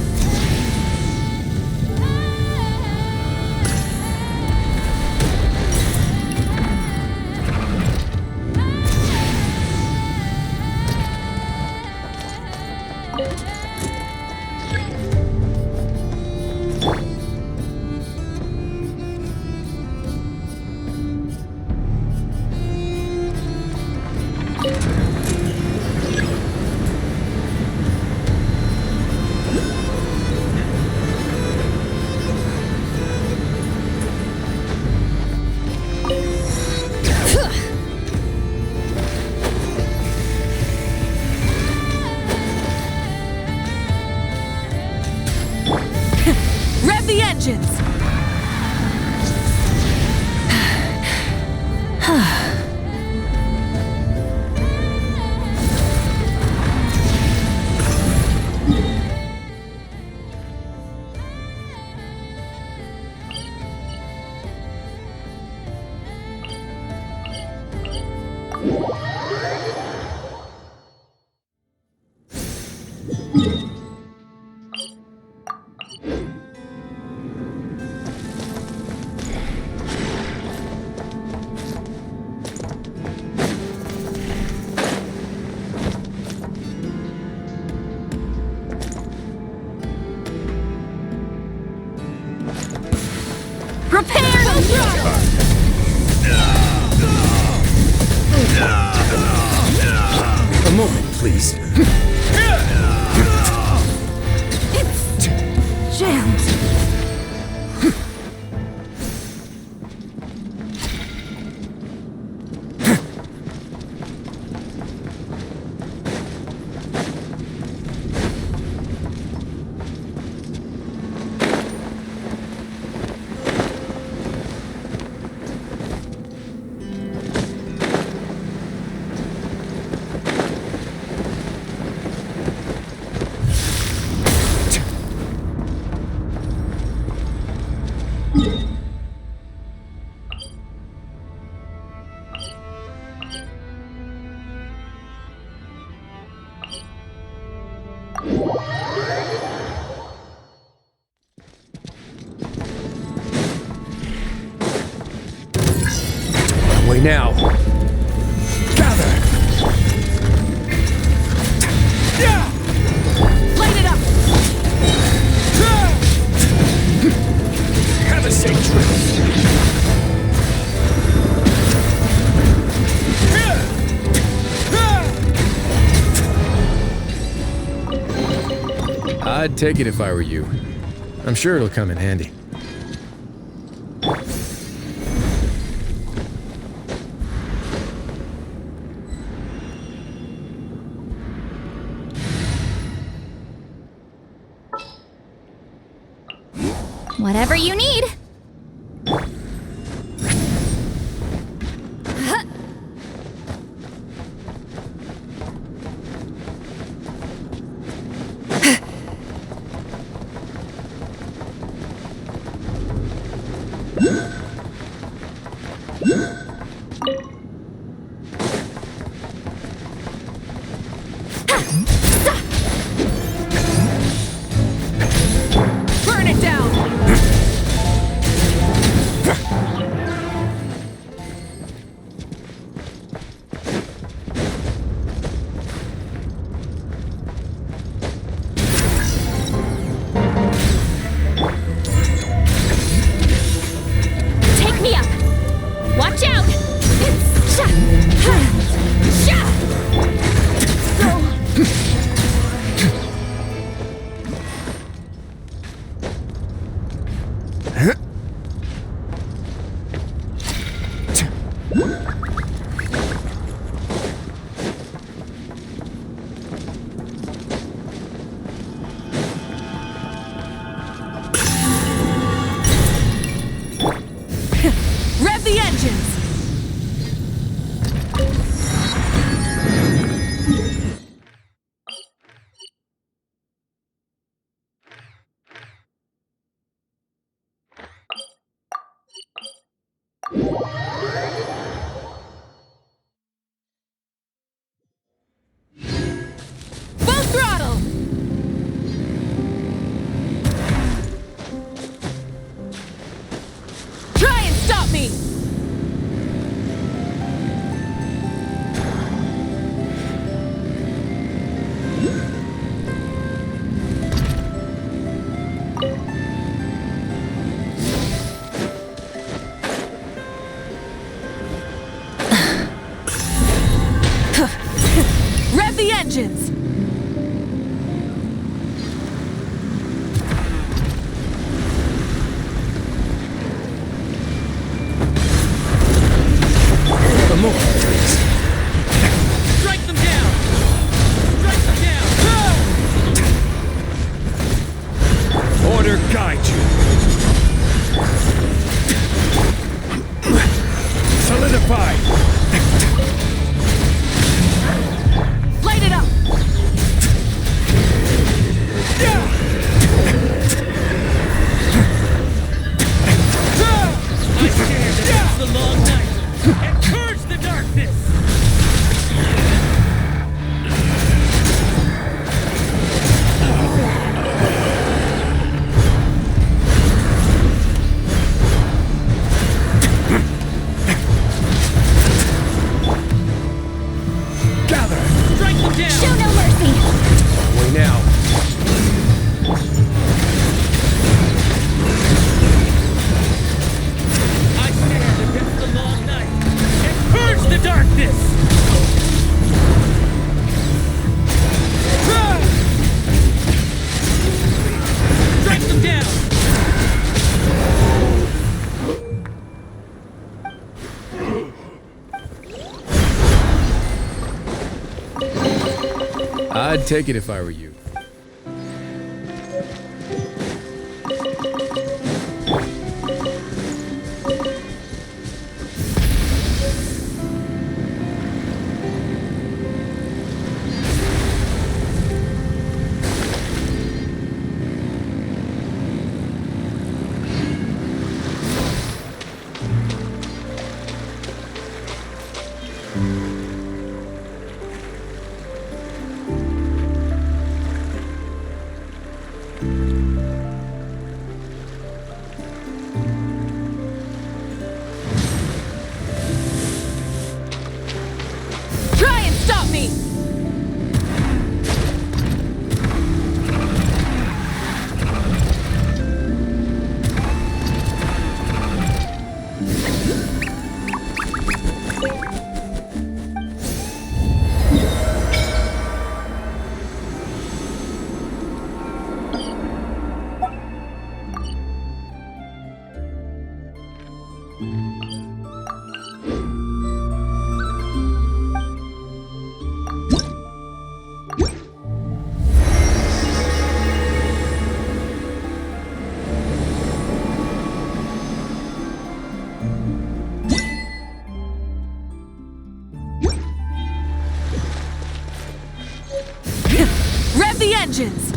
Rev the engines! Prepare to throttle! A moment, please. It's jammed. Way now. Gather. Light it up! Have a safe trip. I'd take it if I were you. I'm sure it'll come in handy. Whatever you need. Burn it down! Take me up! Watch out! Rev the engines! Full throttle! Try and stop me! Rev the engines! The more, please. Strike them down! Strike them down! Order guide you. Solidify! Light it up! I stand against the long night and purge the darkness! Gather! Strike them down! Show no mercy! Away now. I stand against the long night and purge the darkness! Strike them down! I'd take it if I were you. Try and stop me! Rev the engines!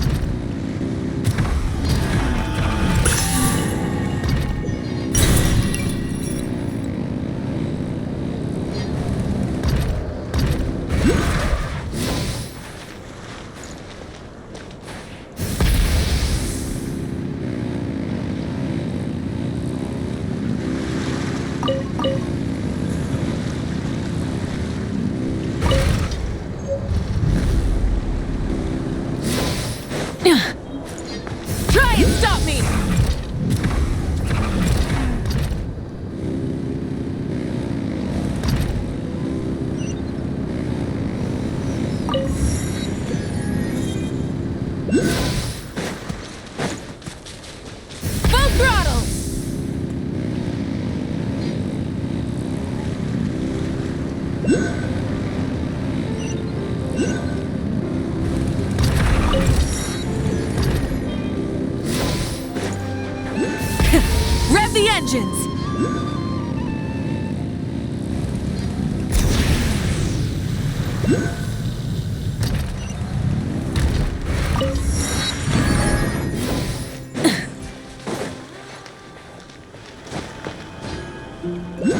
Rev the engines!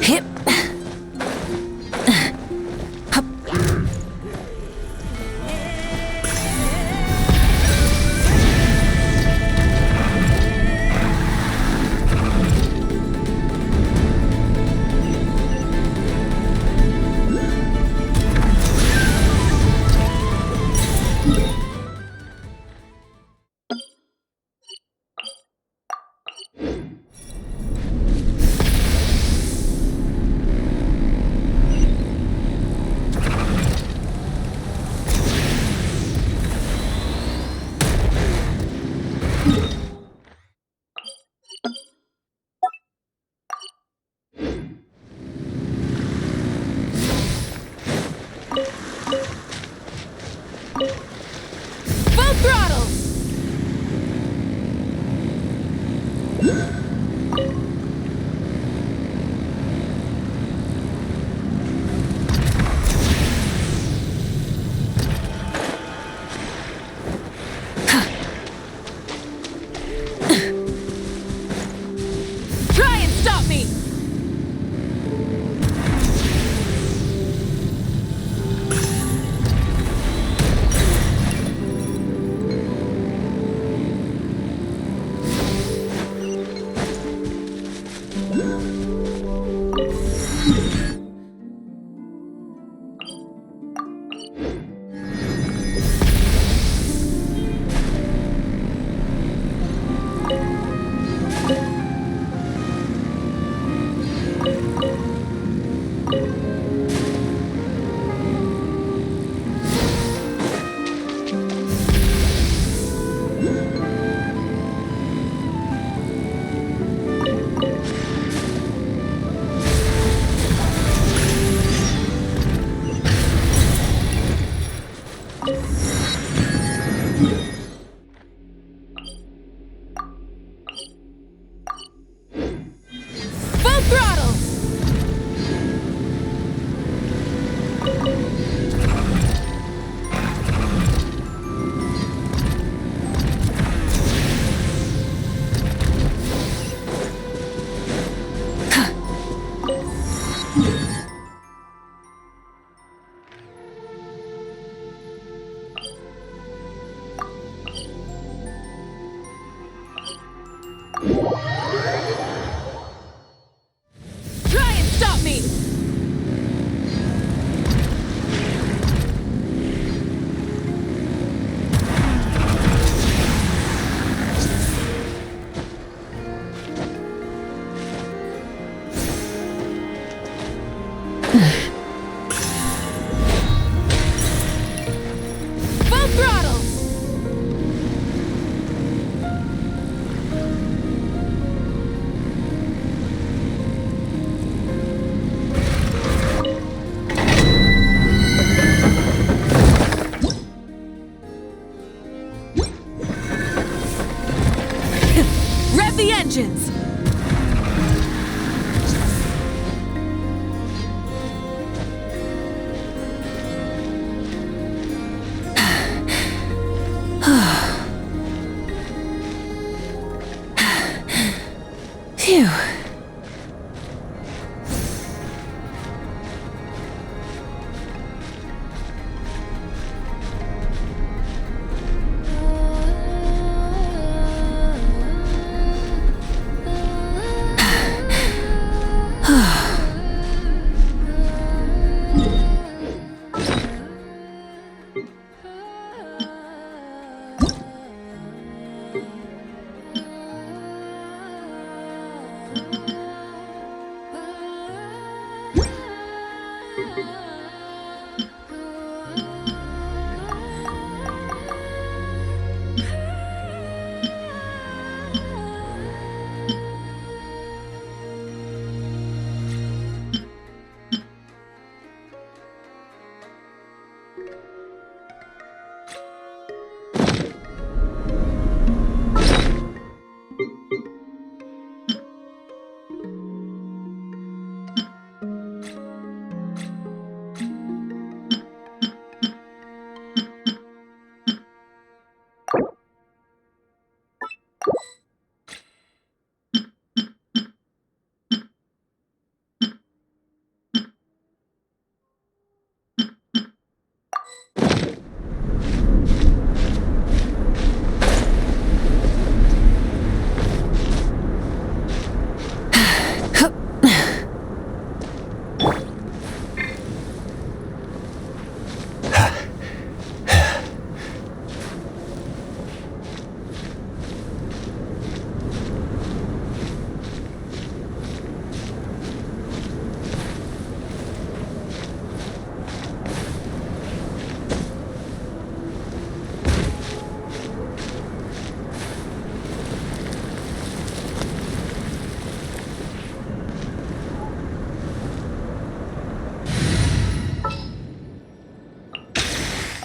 Hip. Full throttle! Try and stop me! Full throttle! Try and stop me! Full throttle! Rev the engines! Phew.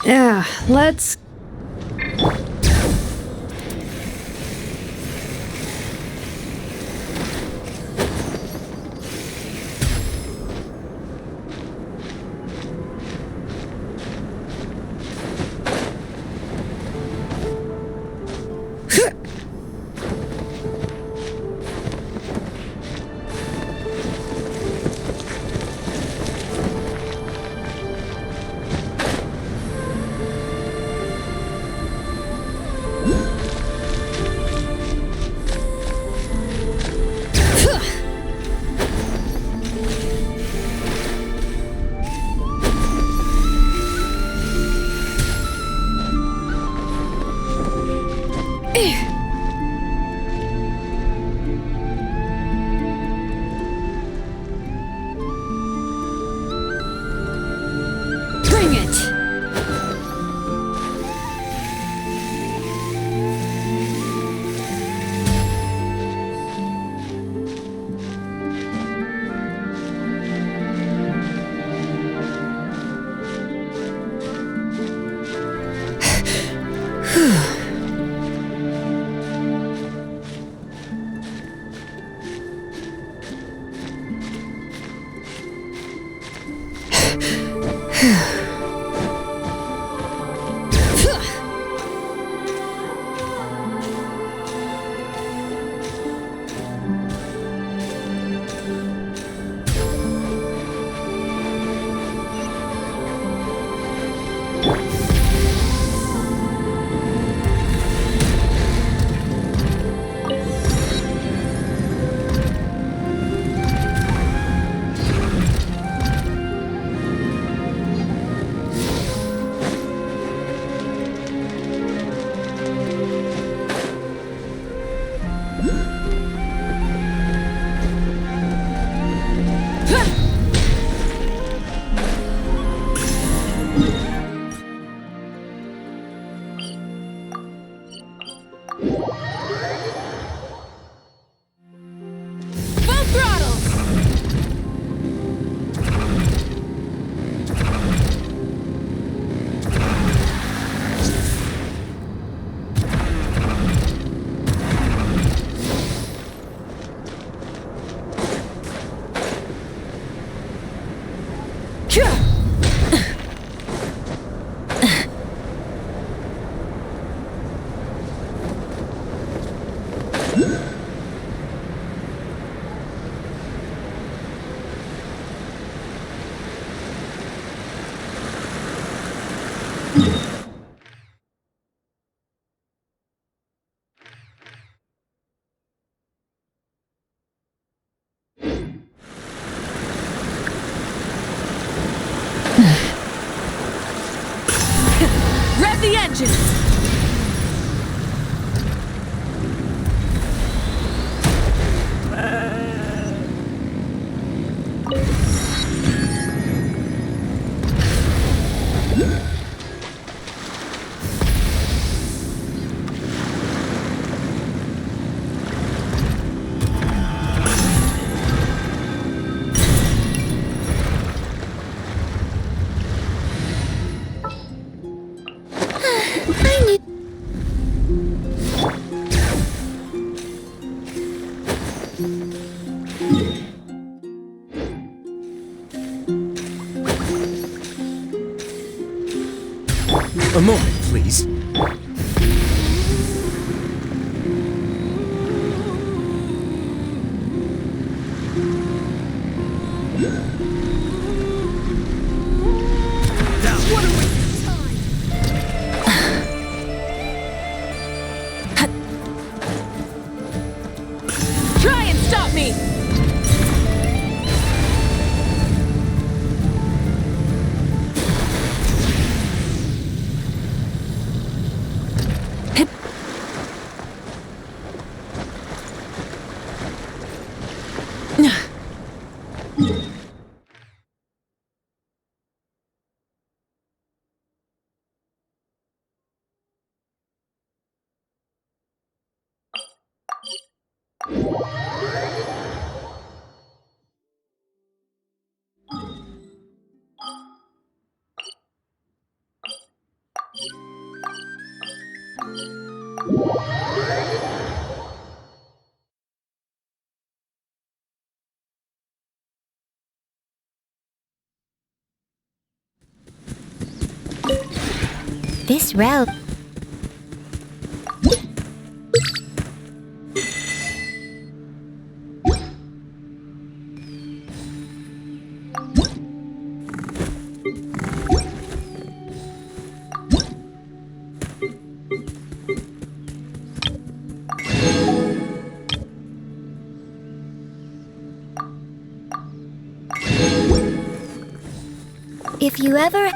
Yeah, let's... Bring it! Full throttle! Rev the engines! A moment, please. Now, what a waste of time! Try and stop me! This road. If you ever...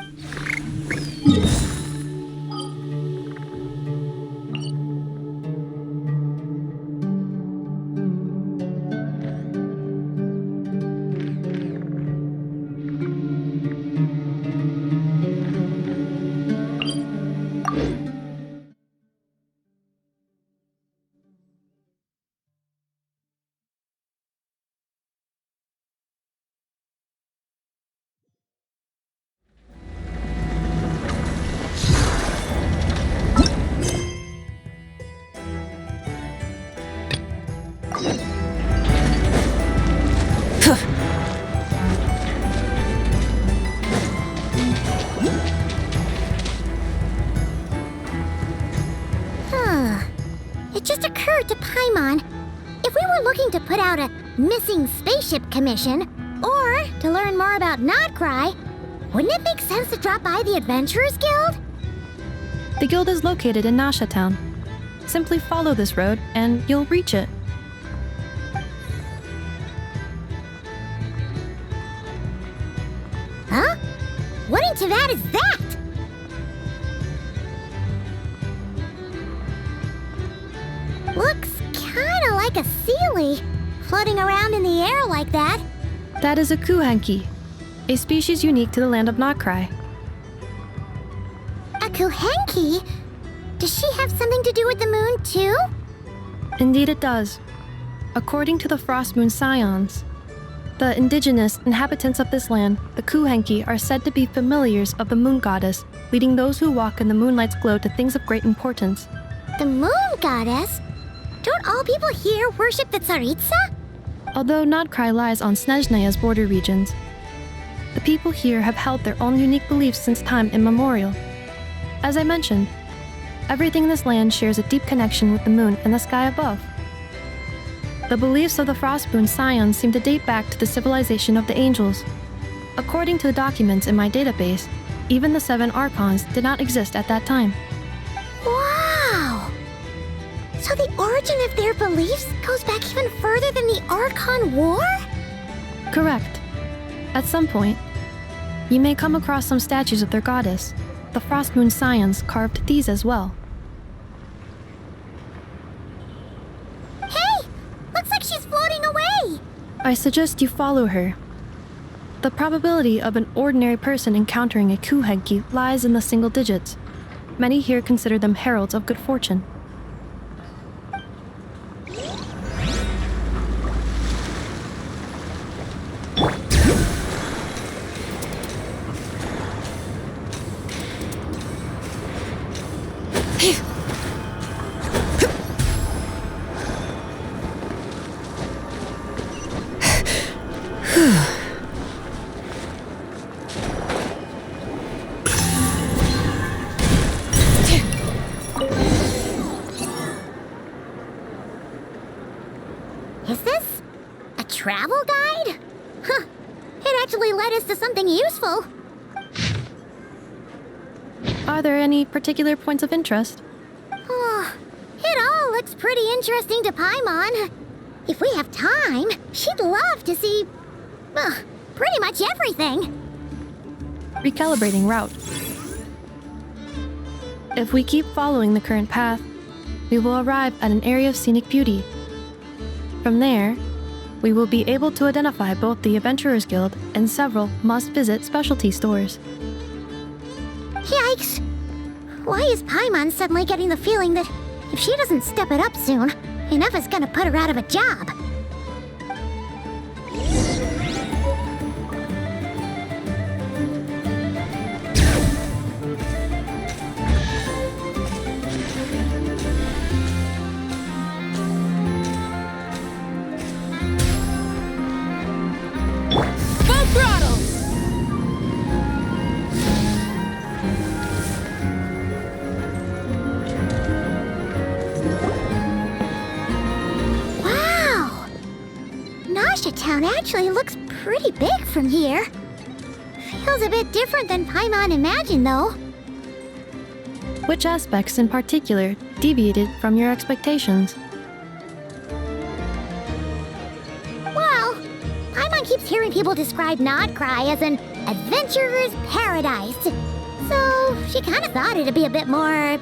It just occurred to Paimon. If we were looking to put out a missing spaceship commission, or to learn more about Nod-Krai, wouldn't it make sense to drop by the Adventurers Guild? The guild is located in Nasha Town. Simply follow this road and you'll reach it. Huh? What in Teyvat is that? Looks kinda like a Sealy, floating around in the air like that. That is a Kuhenki, a species unique to the land of Nod-Krai. A Kuhenki? Does she have something to do with the moon, too? Indeed it does. According to the Frost Moon Scions, the indigenous inhabitants of this land, the Kuhenki, are said to be familiars of the moon goddess, leading those who walk in the moonlight's glow to things of great importance. The moon goddess? Don't all people here worship the Tsaritsa? Although Nod-Krai lies on Snezhneya's border regions, the people here have held their own unique beliefs since time immemorial. As I mentioned, everything in this land shares a deep connection with the moon and the sky above. The beliefs of the Frost Moon Scions seem to date back to the civilization of the angels. According to the documents in my database, even the 7 Archons did not exist at that time. Wow! So the origin of their beliefs goes back even further than the Archon War? Correct. At some point, you may come across some statues of their goddess. The Frost Moon Scions carved these as well. Hey! Looks like she's floating away! I suggest you follow her. The probability of an ordinary person encountering a Kuhenki lies in the single digits. Many here consider them heralds of good fortune. Is this a travel guide? Huh. It actually led us to something useful. Are there any particular points of interest? Oh, it all looks pretty interesting to Paimon. If we have time, she'd love to see... pretty much everything. Recalibrating route. If we keep following the current path, we will arrive at an area of scenic beauty. From there, we will be able to identify both the Adventurers Guild and several must-visit specialty stores. Yikes! Why is Paimon suddenly getting the feeling that if she doesn't step it up soon, enough is gonna put her out of a job? Full throttle! Nasha Town actually looks pretty big from here. Feels a bit different than Paimon imagined, though. Which aspects in particular deviated from your expectations? Well, Paimon keeps hearing people describe Nod-Krai as an adventurer's paradise. So she kind of thought it'd be a bit more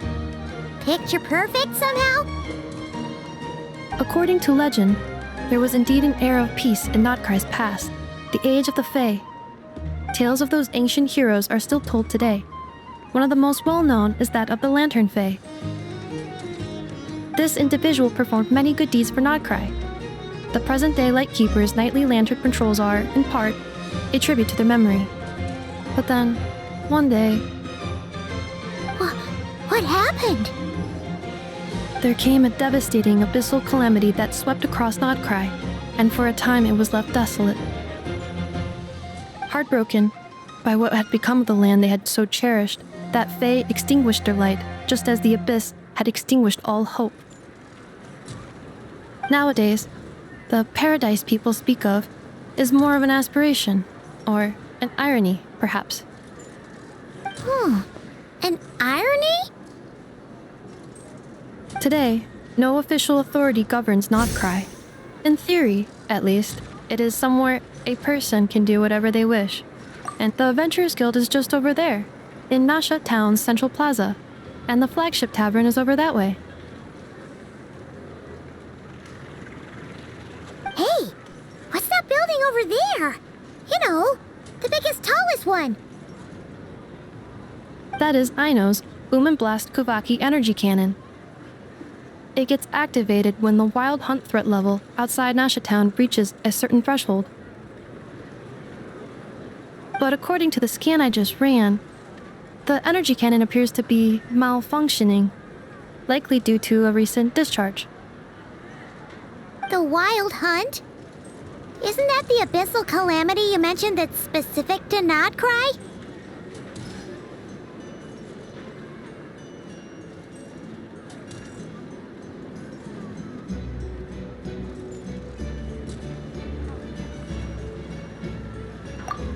picture perfect somehow. According to legend, there was indeed an era of peace in Nod-Krai's past, the Age of the Fae. Tales of those ancient heroes are still told today. One of the most well-known is that of the Lantern Fae. This individual performed many good deeds for Nod-Krai. The present-day Lightkeeper's nightly lantern patrols are, in part, a tribute to their memory. But then, one day, What happened? there came a devastating abyssal calamity that swept across Nod-Krai, and for a time it was left desolate. Heartbroken by what had become of the land they had so cherished, that Fae extinguished their light, just as the abyss had extinguished all hope. Nowadays, the paradise people speak of is more of an aspiration, or an irony, perhaps. An irony? Today, no official authority governs Nod-Krai. In theory, at least, it is somewhere a person can do whatever they wish. And the Adventurers Guild is just over there, in Nasha Town's central plaza, and the flagship tavern is over that way. Hey, what's that building over there? You know, the biggest, tallest one. That is Aino's Boom and Blast Kuvaki energy cannon. It gets activated when the wild hunt threat level outside Nasha Town reaches a certain threshold. But according to the scan I just ran, the energy cannon appears to be malfunctioning, likely due to a recent discharge. The Wild Hunt? Isn't that the abyssal calamity you mentioned that's specific to Nod-Krai?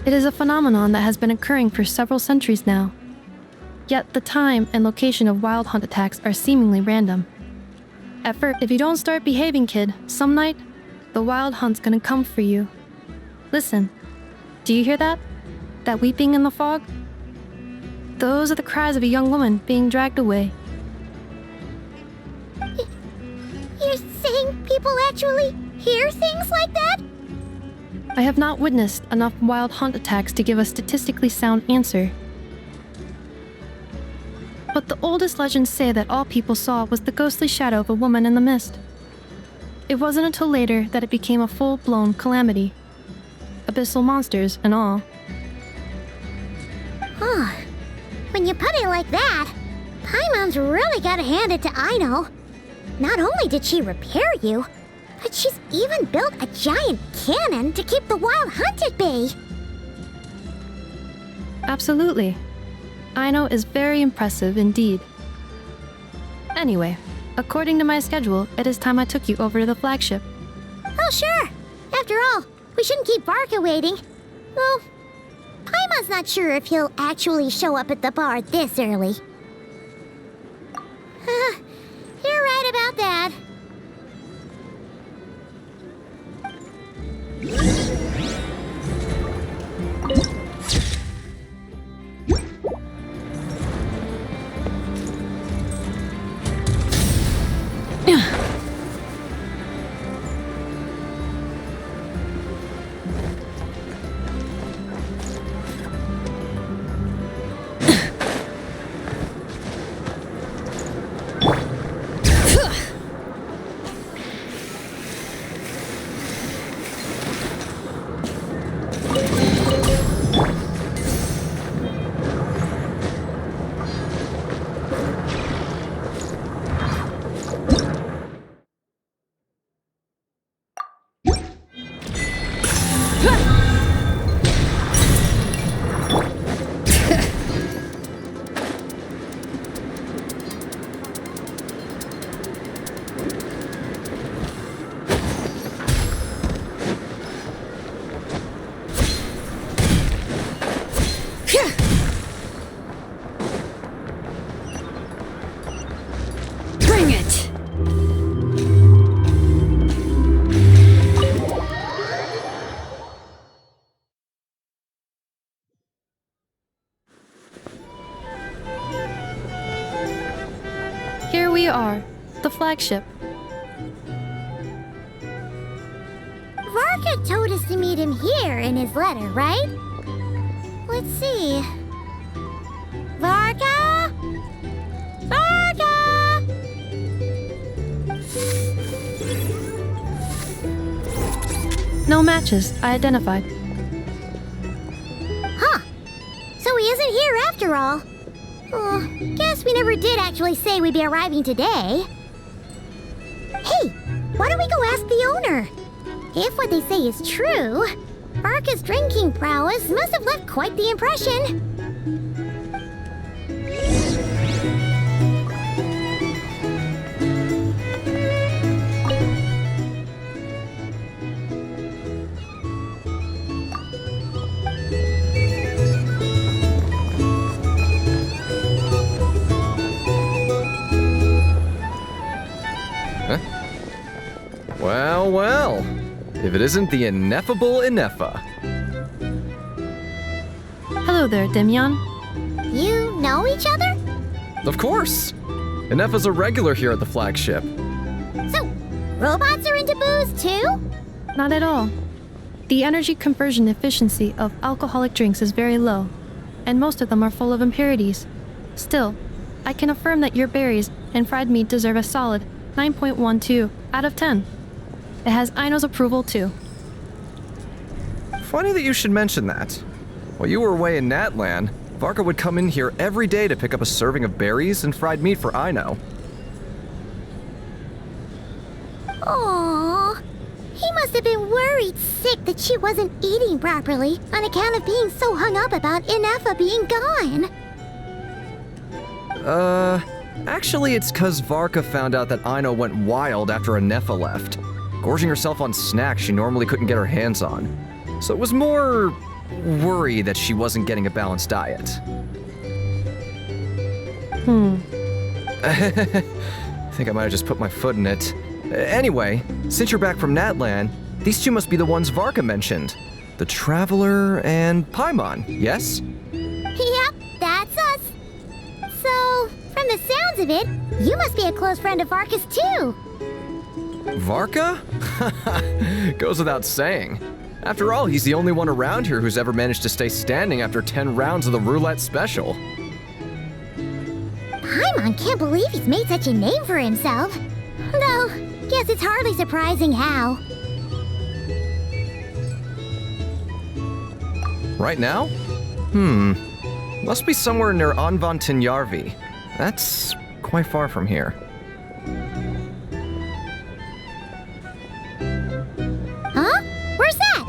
It is a phenomenon that has been occurring for several centuries now. Yet the time and location of wild hunt attacks are seemingly random. At first, if you don't start behaving, kid, some night, the wild hunt's gonna come for you. Listen, do you hear that? That weeping in the fog? Those are the cries of a young woman being dragged away. You're saying people actually hear things like that? I have not witnessed enough wild hunt attacks to give a statistically sound answer. But the oldest legends say that all people saw was the ghostly shadow of a woman in the mist. It wasn't until later that it became a full-blown calamity. Abyssal monsters and all. Huh. When you put it like that, Paimon's really gotta hand it to Aino. Not only did she repair you, but she's even built a giant cannon to keep the wild hunt at bay. Absolutely. Aino is very impressive indeed. Anyway, according to my schedule, it is time I took you over to the flagship. Oh, sure. After all, we shouldn't keep Barca waiting. Well, Paimon's not sure if he'll actually show up at the bar this early. You're right about that. you are. The flagship. Varka told us to meet him here in his letter, right? Let's see. Varka? Varka! No matches. I identified. Huh. So he isn't here after all. Oh, guess we never did actually say we'd be arriving today. Hey, why don't we go ask the owner? If what they say is true, Varka's drinking prowess must have left quite the impression. Well, well. If it isn't the ineffable Ineffa. Hello there, Demyon. You know each other? Of course. Ineffa's a regular here at the flagship. So, robots are into booze too? Not at all. The energy conversion efficiency of alcoholic drinks is very low, and most of them are full of impurities. Still, I can affirm that your berries and fried meat deserve a solid 9.12 out of 10. It has Aino's approval too. Funny that you should mention that. While you were away in Natlan, Varka would come in here every day to pick up a serving of berries and fried meat for Aino. Aww. He must have been worried sick that she wasn't eating properly on account of being so hung up about Ineffa being gone. Actually it's 'cause Varka found out that Aino went wild after Ineffa left, gorging herself on snacks she normally couldn't get her hands on. So it was more worry that she wasn't getting a balanced diet. I think I might have just put my foot in it. Anyway, since you're back from Natlan, these two must be the ones Varka mentioned. The Traveler and Paimon, yes? Yep, that's us. So, from the sounds of it, you must be a close friend of Varka's too. Varka? Goes without saying. After all, he's the only one around here who's ever managed to stay standing after 10 rounds of the roulette special. Paimon can't believe he's made such a name for himself. Though, guess it's hardly surprising how. Right now? Must be somewhere near Anvantinjarvi. That's quite far from here. Huh? Where's that?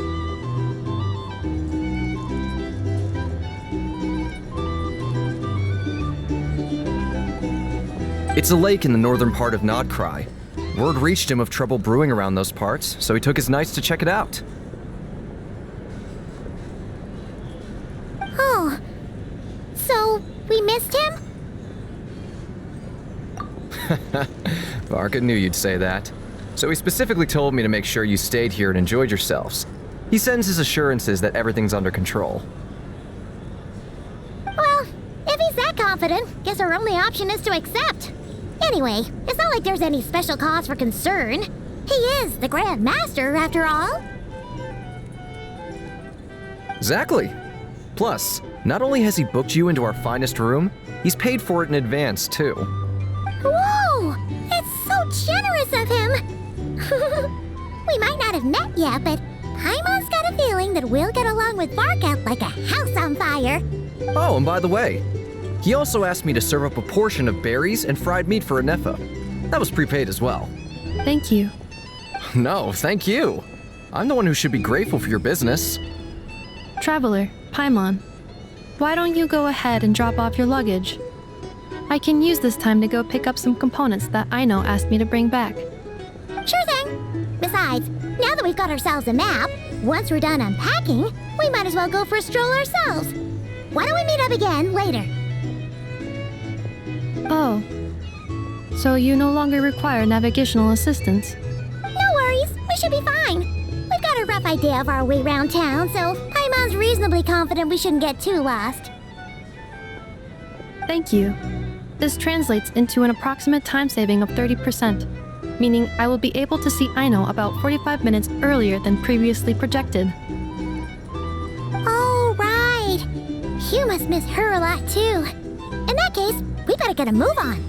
It's a lake in the northern part of Nod-Krai. Word reached him of trouble brewing around those parts, so he took his knights to check it out. Oh. So, we missed him? Varka knew you'd say that. So he specifically told me to make sure you stayed here and enjoyed yourselves. He sends his assurances that everything's under control. Well, if he's that confident, guess our only option is to accept. Anyway, it's not like there's any special cause for concern. He is the Grand Master, after all. Exactly. Plus, not only has he booked you into our finest room, he's paid for it in advance, too. Whoa! It's so generous of him! We might not have met yet, but Paimon's got a feeling that we'll get along with Varka like a house on fire. Oh, and by the way, he also asked me to serve up a portion of berries and fried meat for Ineffa. That was prepaid as well. Thank you. No, thank you. I'm the one who should be grateful for your business. Traveler, Paimon, why don't you go ahead and drop off your luggage? I can use this time to go pick up some components that Aino asked me to bring back. Sure thing. Besides, now that we've got ourselves a map, once we're done unpacking, we might as well go for a stroll ourselves. Why don't we meet up again later? Oh. So you no longer require navigational assistance? No worries, we should be fine. We've got a rough idea of our way around town, so Paimon's reasonably confident we shouldn't get too lost. Thank you. This translates into an approximate time saving of 30%, meaning I will be able to see Aino about 45 minutes earlier than previously projected. Oh, right. You must miss her a lot, too. In that case, we better get a move on.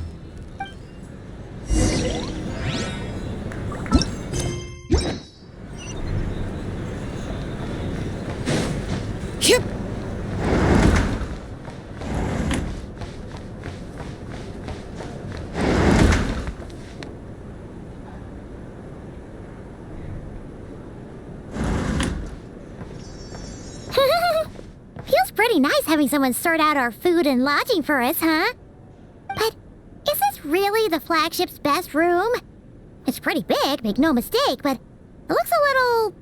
Yep. Feels pretty nice having someone sort out our food and lodging for us, huh? But is this really the flagship's best room? It's pretty big, make no mistake, but it looks a little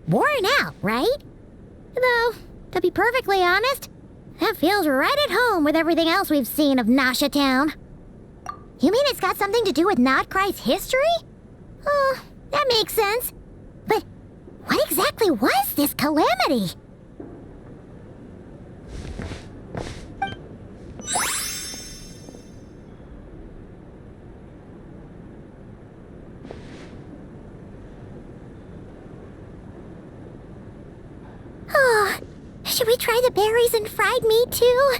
worn out, right? Though, to be perfectly honest, that feels right at home with everything else we've seen of Nasha Town. You mean it's got something to do with Nod-Krai's history? Oh, that makes sense. But what exactly was this calamity? Oh, should we try the berries and fried meat too?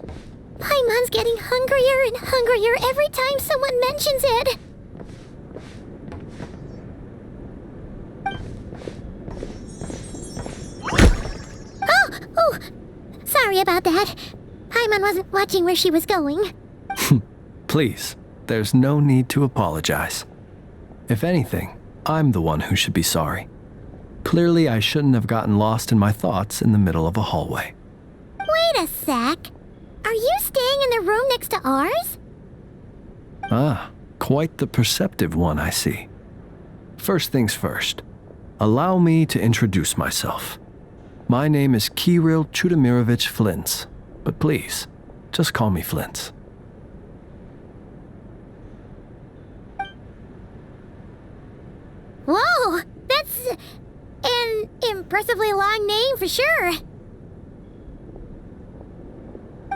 Paimon's getting hungrier and hungrier every time someone mentions it. Oh, sorry about that. Paimon wasn't watching where she was going. Please, there's no need to apologize. If anything, I'm the one who should be sorry. Clearly, I shouldn't have gotten lost in my thoughts in the middle of a hallway. Wait a sec. Are you staying in the room next to ours? Ah, quite the perceptive one, I see. First things first, allow me to introduce myself. My name is Kirill Chudamirovich Flintz, but please, just call me Flintz. Whoa, that's an impressively long name for sure.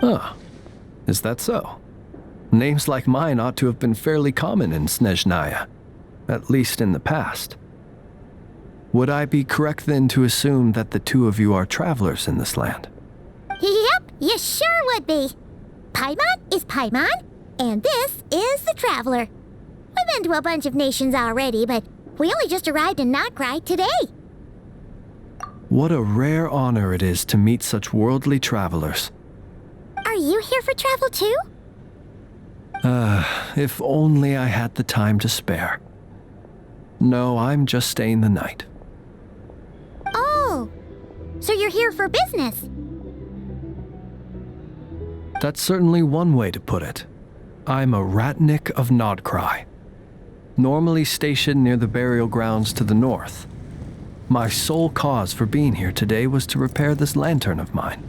Ah, is that so? Names like mine ought to have been fairly common in Snezhnaya, at least in the past. Would I be correct then to assume that the two of you are travelers in this land? Yep, you sure would be. Paimon is Paimon, and this is the Traveler. We've been to a bunch of nations already, but we only just arrived in Nod-Krai today. What a rare honor it is to meet such worldly travelers. Are you here for travel too? If only I had the time to spare. No, I'm just staying the night. Oh, so you're here for business? That's certainly one way to put it. I'm a Ratnik of Nod-Krai, normally stationed near the burial grounds to the north. My sole cause for being here today was to repair this lantern of mine.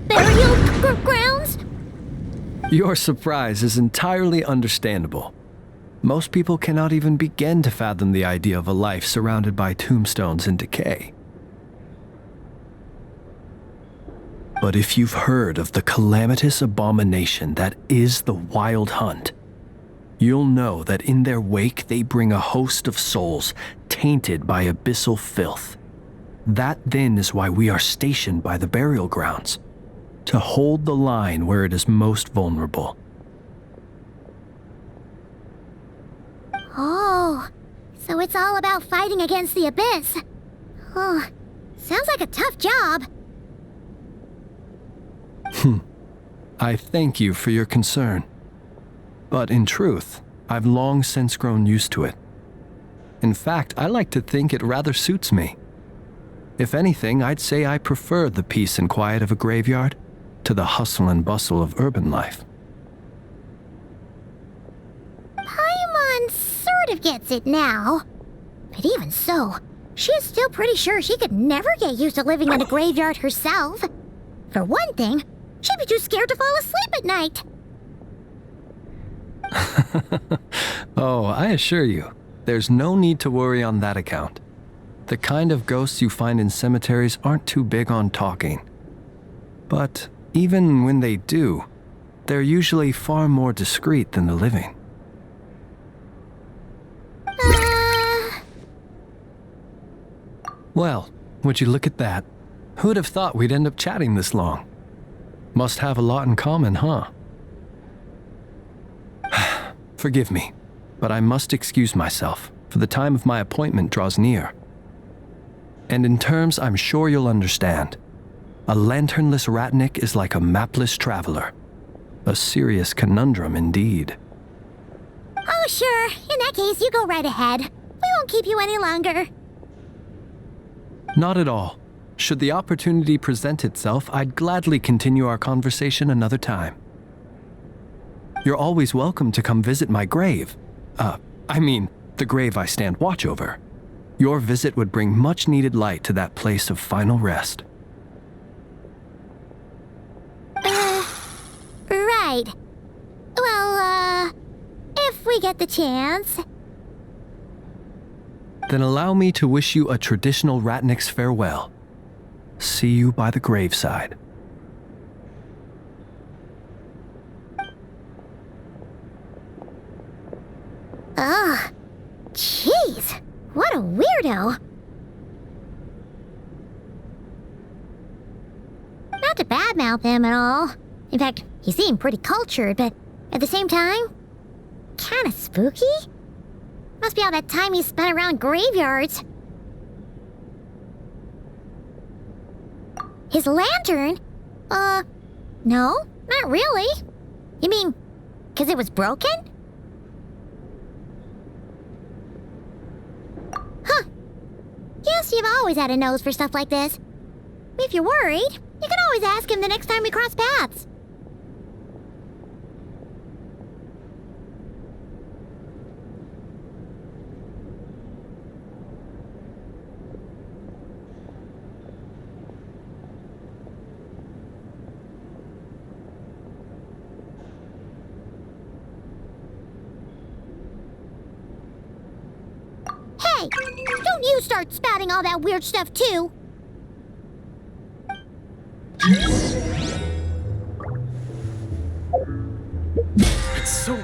Burial grounds? Your surprise is entirely understandable. Most people cannot even begin to fathom the idea of a life surrounded by tombstones and decay. But if you've heard of the calamitous abomination that is the Wild Hunt, you'll know that in their wake they bring a host of souls tainted by abyssal filth. That then is why we are stationed by the burial grounds, to hold the line where it is most vulnerable. Oh, so it's all about fighting against the abyss. Oh, sounds like a tough job. I thank you for your concern. But in truth, I've long since grown used to it. In fact, I like to think it rather suits me. If anything, I'd say I prefer the peace and quiet of a graveyard to the hustle and bustle of urban life. Paimon sort of gets it now. But even so, she is still pretty sure she could never get used to living in a graveyard herself. For one thing, she'd be too scared to fall asleep at night. Oh, I assure you, there's no need to worry on that account. The kind of ghosts you find in cemeteries aren't too big on talking. But even when they do, they're usually far more discreet than the living. Well, would you look at that? Who'd have thought we'd end up chatting this long? Must have a lot in common, huh? Forgive me, but I must excuse myself, for the time of my appointment draws near. And in terms I'm sure you'll understand, a lanternless ratnik is like a mapless traveler. A serious conundrum indeed. Oh, sure. In that case, you go right ahead. We won't keep you any longer. Not at all. Should the opportunity present itself, I'd gladly continue our conversation another time. You're always welcome to come visit my grave. The grave I stand watch over. Your visit would bring much needed light to that place of final rest. Right. Well, if we get the chance. Then allow me to wish you a traditional ratnik's farewell. See you by the graveside. Ugh. Jeez. What a weirdo. Not to badmouth him at all. In fact, he seemed pretty cultured, but at the same time, kinda spooky? Must be all that time he spent around graveyards. His lantern? No, not really. You mean, 'cause it was broken? Huh. Guess you've always had a nose for stuff like this. If you're worried, you can always ask him the next time we cross paths. Hey, don't you start spouting all that weird stuff too. It's so...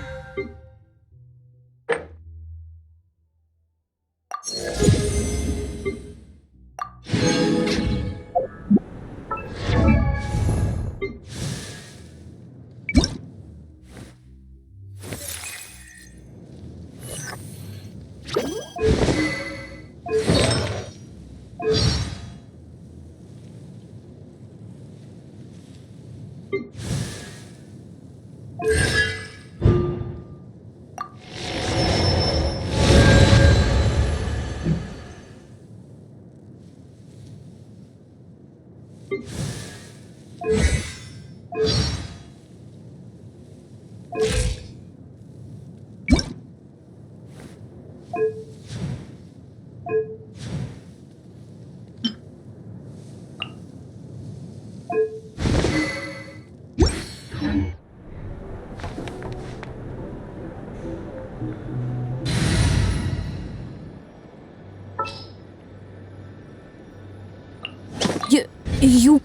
You...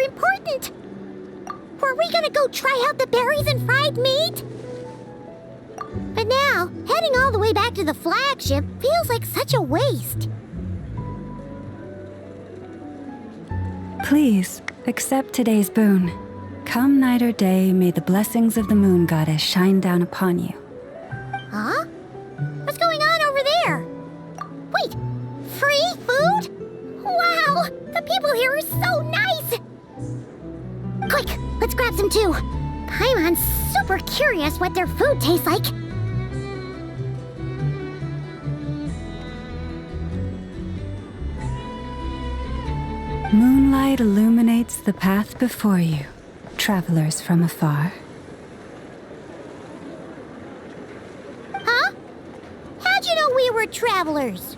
Important! Were we gonna go try out the berries and fried meat? But now, heading all the way back to the flagship feels like such a waste. Please, accept today's boon. Come night or day, may the blessings of the moon goddess shine down upon you. Huh? What's going on over there? Wait, free food? Wow, the people here are so nice! Quick, let's grab some too. Paimon's super curious what their food tastes like. Moonlight illuminates the path before you, travelers from afar. Huh? How'd you know we were travelers?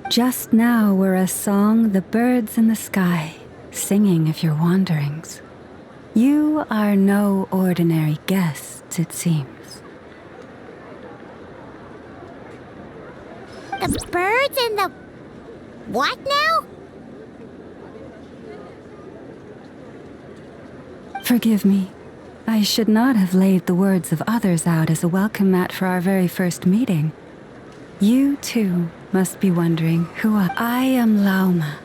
Just now were a song the birds in the sky, singing of your wanderings. You are no ordinary guests, it seems. The birds and the... what now? Forgive me. I should not have laid the words of others out as a welcome mat for our very first meeting. You, too, must be wondering who I am Lauma,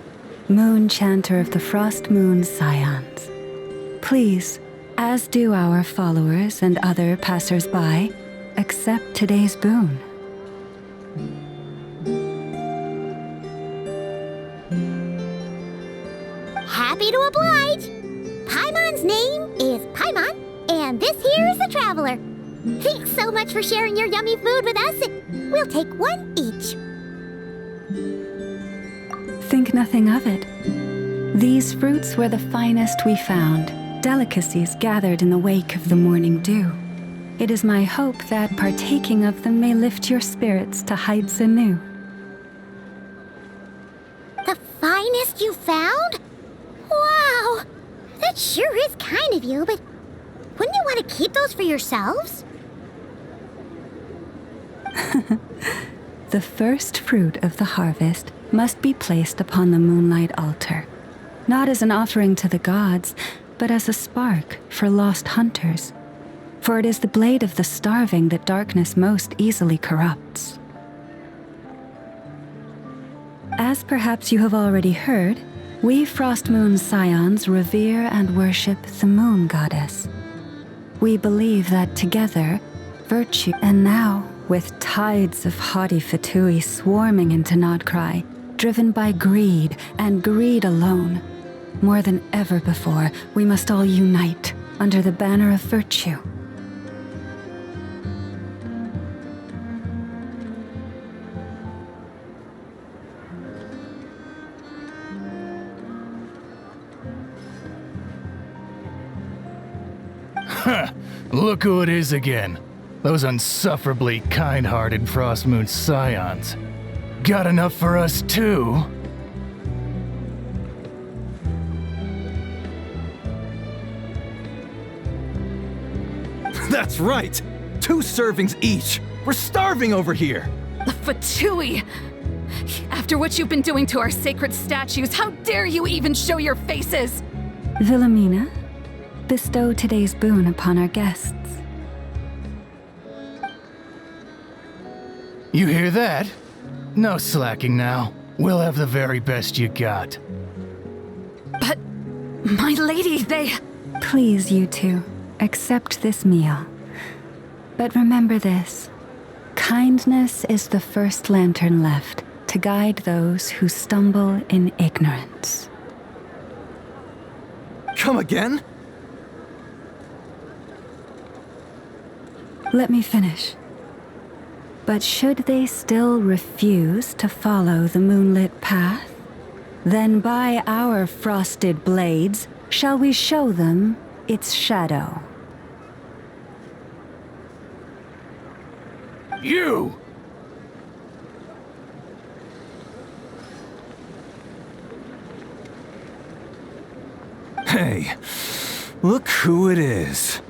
moon chanter of the Frost Moon Scions. Please, as do our followers and other passers-by, accept today's boon. Happy to oblige. Paimon's name is Paimon, and this here is the Traveler. Thanks so much for sharing your yummy food with us. We'll take one each. Think nothing of it. These fruits were the finest we found, delicacies gathered in the wake of the morning dew. It is my hope that partaking of them may lift your spirits to heights anew. The finest you found? Wow! That sure is kind of you, but wouldn't you want to keep those for yourselves? The first fruit of the harvest must be placed upon the moonlight altar, not as an offering to the gods, but as a spark for lost hunters. For it is the blade of the starving that darkness most easily corrupts. As perhaps you have already heard, we Frost Moon Scions revere and worship the moon goddess. We believe that together, virtue, and now, with tides of haughty Fatui swarming into Nod-Krai, driven by greed and greed alone, more than ever before, we must all unite under the banner of virtue. Look who it is again. Those unsufferably kind-hearted Frost Moon Scions. Got enough for us too? That's right! 2 servings each! We're starving over here! The Fatui! After what you've been doing to our sacred statues, how dare you even show your faces? Wilhelmina, bestow today's boon upon our guests. You hear that? No slacking now. We'll have the very best you got. But, my lady, they... Please, you two, accept this meal. But remember this. Kindness is the first lantern left to guide those who stumble in ignorance. Come again? Let me finish. But should they still refuse to follow the moonlit path, then by our frosted blades shall we show them its shadow. You! Hey, look who it is.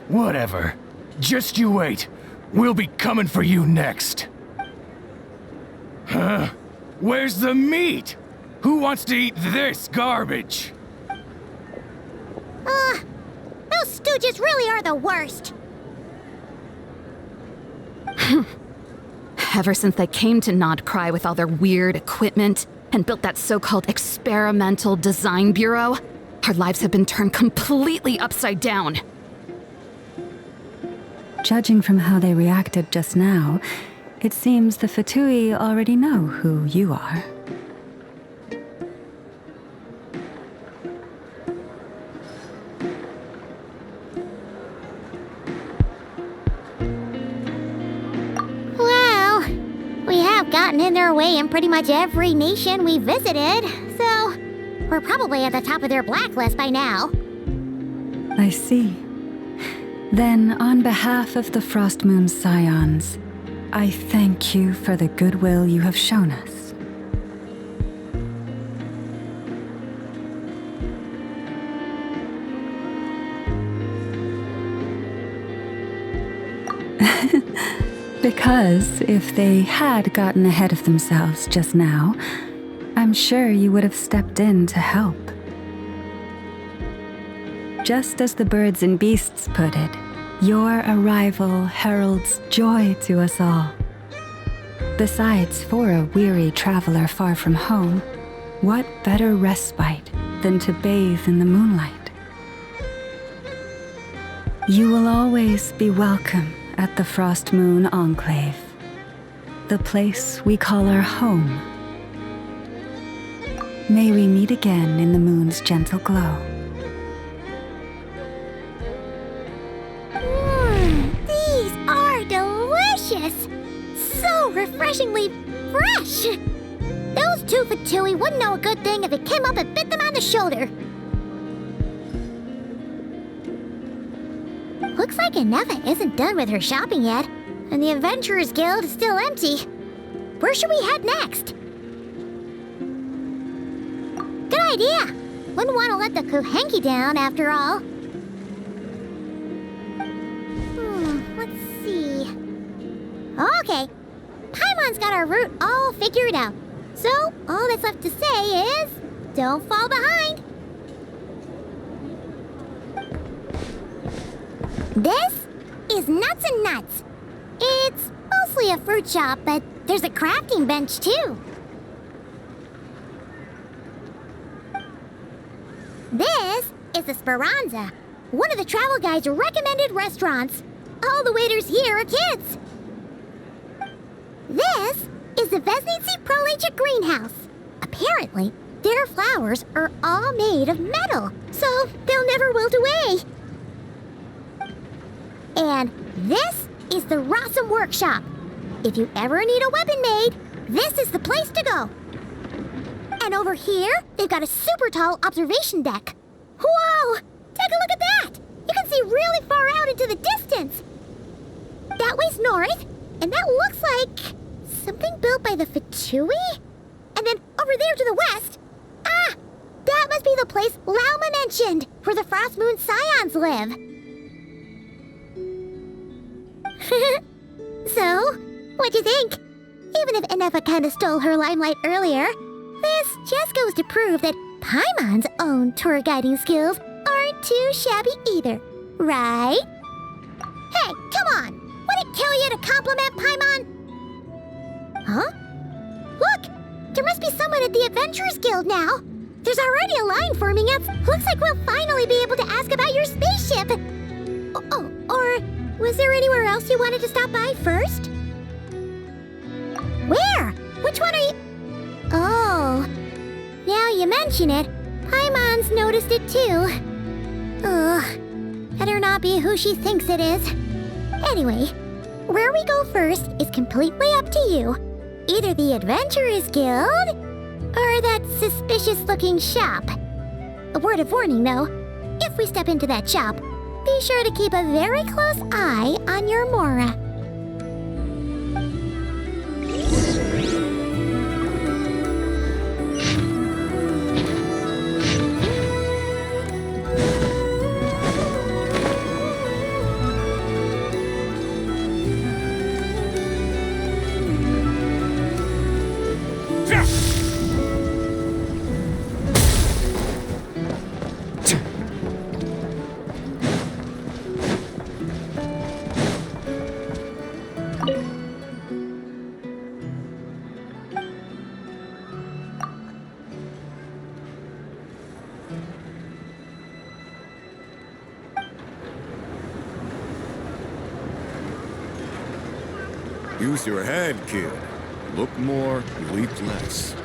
Whatever. Just you wait. We'll be coming for you next. Huh? Where's the meat? Who wants to eat this garbage? Those stooges really are the worst. Ever since they came to Nod-Krai with all their weird equipment and built that so-called experimental design bureau, our lives have been turned completely upside down. Judging from how they reacted just now, it seems the Fatui already know who you are. gotten in their way in pretty much every nation we visited, so we're probably at the top of their blacklist by now. I see. Then, on behalf of the Frost Moon Scions, I thank you for the goodwill you have shown us. Because if they had gotten ahead of themselves just now, I'm sure you would have stepped in to help. Just as the birds and beasts put it, your arrival heralds joy to us all. Besides, for a weary traveler far from home, what better respite than to bathe in the moonlight? You will always be welcome at the Frost Moon Enclave, the place we call our home. May we meet again in the moon's gentle glow. These are delicious! So refreshingly fresh! Those two for Tui wouldn't know a good thing if it came up and bit them on the shoulder. Looks like Inefa isn't done with her shopping yet, and the Adventurers Guild is still empty. Where should we head next? Good idea! Wouldn't want to let the Kuhenki down, after all. Let's see... Okay, Paimon's got our route all figured out. So, all that's left to say is... don't fall behind! This is Nuts and Nuts. It's mostly a fruit shop, but there's a crafting bench too. This is the Speranza, one of the travel guide's recommended restaurants. All the waiters here are kids. This is the Vesnici Prolecha greenhouse. Apparently, their flowers are all made of metal, so they'll never wilt away. And this is the Rossum Workshop. If you ever need a weapon made, this is the place to go. And over here, they've got a super tall observation deck. Whoa! Take a look at that! You can see really far out into the distance. That way's north, and that looks like something built by the Fatui? And then over there to the west, that must be the place Lauma mentioned, where the Frost Moon Scions live. So, what'd you think? Even if Inefa kinda stole her limelight earlier, this just goes to prove that Paimon's own tour guiding skills aren't too shabby either, right? Hey, come on! Would it kill you to compliment Paimon? Huh? Look! There must be someone at the Adventurers Guild now! There's already a line forming up. Looks like we'll finally be able to ask about your spaceship! Oh, or was there anywhere else you wanted to stop by first? Where? Which one are you... Oh, now you mention it, Paimon's noticed it too. Ugh, better not be who she thinks it is. Anyway, where we go first is completely up to you. Either the Adventurers Guild, or that suspicious-looking shop. A word of warning, though. If we step into that shop, be sure to keep a very close eye on your Mora. Use your head, kid. Look more, leap less.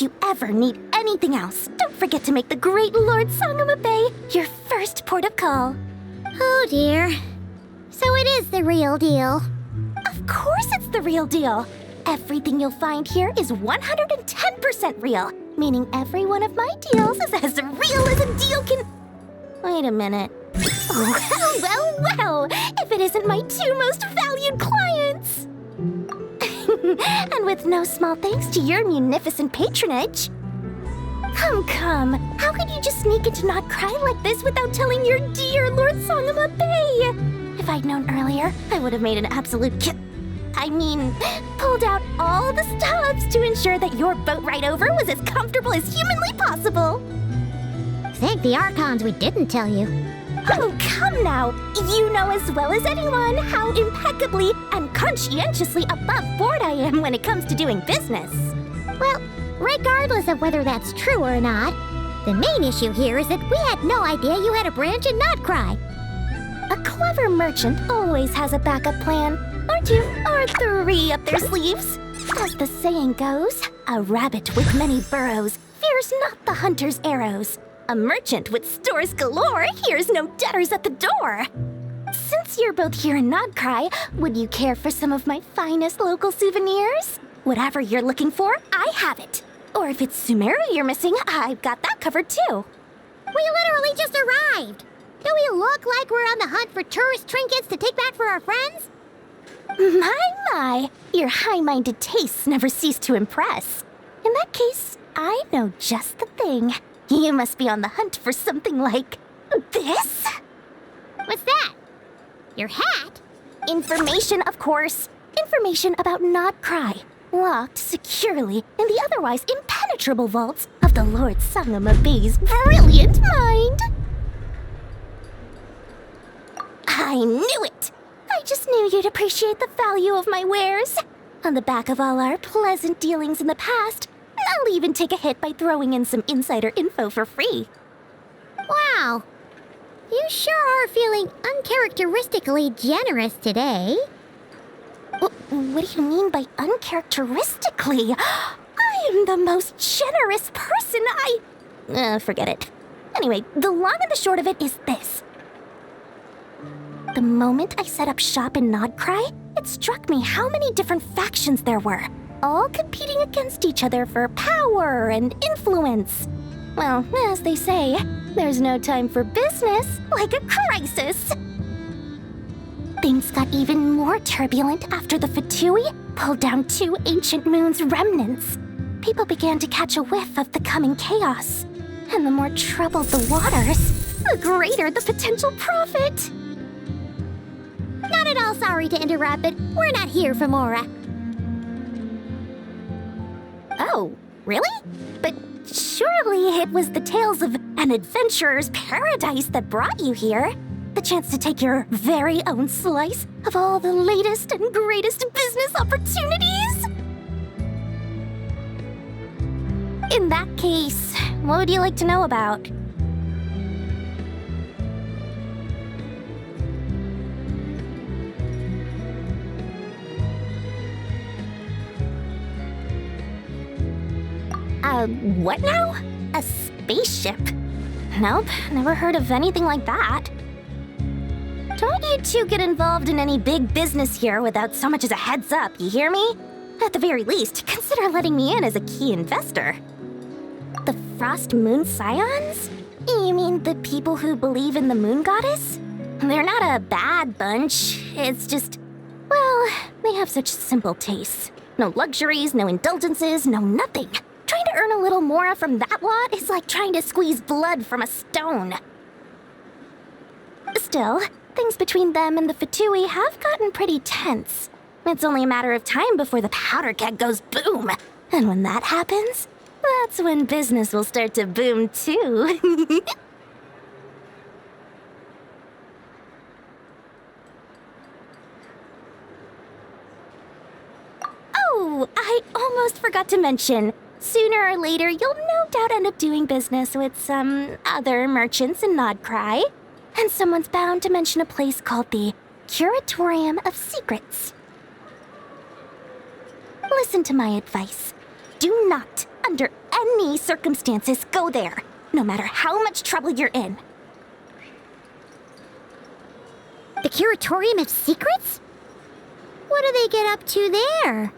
you ever need anything else, don't forget to make the great Lord Sangama Bay your first port of call. Oh dear. So it is the real deal. Of course it's the real deal. Everything you'll find here is 110% real, meaning every one of my deals is as real as a deal can... Wait a minute. Well, if it isn't my two most valued clients. And with no small thanks to your munificent patronage. Come, how could you just sneak into Nod-Krai like this without telling your dear Lord Sangama Bay? If I'd known earlier, I would have made an absolute pulled out all the stops to ensure that your boat ride over was as comfortable as humanly possible. Thank the Archons we didn't tell you. Oh, come now! You know as well as anyone how impeccably and conscientiously above board I am when it comes to doing business. Well, regardless of whether that's true or not, the main issue here is that we had no idea you had a branch in Nod-Krai. A clever merchant always has a backup plan, or two, or three up their sleeves. As the saying goes, a rabbit with many burrows fears not the hunter's arrows. A merchant with stores galore hears no debtors at the door. Since you're both here in Nod-Krai, would you care for some of my finest local souvenirs? Whatever you're looking for, I have it. Or if it's Sumeru you're missing, I've got that covered too. We literally just arrived. Do we look like we're on the hunt for tourist trinkets to take back for our friends? My, your high-minded tastes never cease to impress. In that case, I know just the thing. You must be on the hunt for something like this? What's that? Your hat? Information, of course. Information about Nod-Krai, locked securely in the otherwise impenetrable vaults of the Lord Sangama Bay's brilliant mind. I knew it! I just knew you'd appreciate the value of my wares. On the back of all our pleasant dealings in the past, I'll even take a hit by throwing in some insider info for free. Wow. You sure are feeling uncharacteristically generous today. What do you mean by uncharacteristically? I am the most generous person forget it. Anyway, the long and the short of it is this. The moment I set up shop in Nod-Krai, it struck me how many different factions there were, all competing against each other for power and influence. Well, as they say, there's no time for business like a crisis. Things got even more turbulent after the Fatui pulled down two ancient moon's remnants. People began to catch a whiff of the coming chaos. And the more troubled the waters, the greater the potential profit. Not at all sorry to interrupt, but we're not here for Mora. Oh, really? But surely it was the tales of an adventurer's paradise that brought you here. The chance to take your very own slice of all the latest and greatest business opportunities? In that case, what would you like to know about? What now? A spaceship? Nope, never heard of anything like that. Don't you two get involved in any big business here without so much as a heads up, you hear me? At the very least, consider letting me in as a key investor. The Frost Moon Scions? You mean the people who believe in the moon goddess? They're not a bad bunch, it's just... well, they have such simple tastes. No luxuries, no indulgences, no nothing. Trying to earn a little more from that lot is like trying to squeeze blood from a stone. Still, things between them and the Fatui have gotten pretty tense. It's only a matter of time before the powder keg goes boom. And when that happens, that's when business will start to boom too. Oh, I almost forgot to mention. Sooner or later, you'll no doubt end up doing business with some other merchants in Nod-Krai. And someone's bound to mention a place called the Curatorium of Secrets. Listen to my advice. Do not, under any circumstances, go there, no matter how much trouble you're in. The Curatorium of Secrets? What do they get up to there?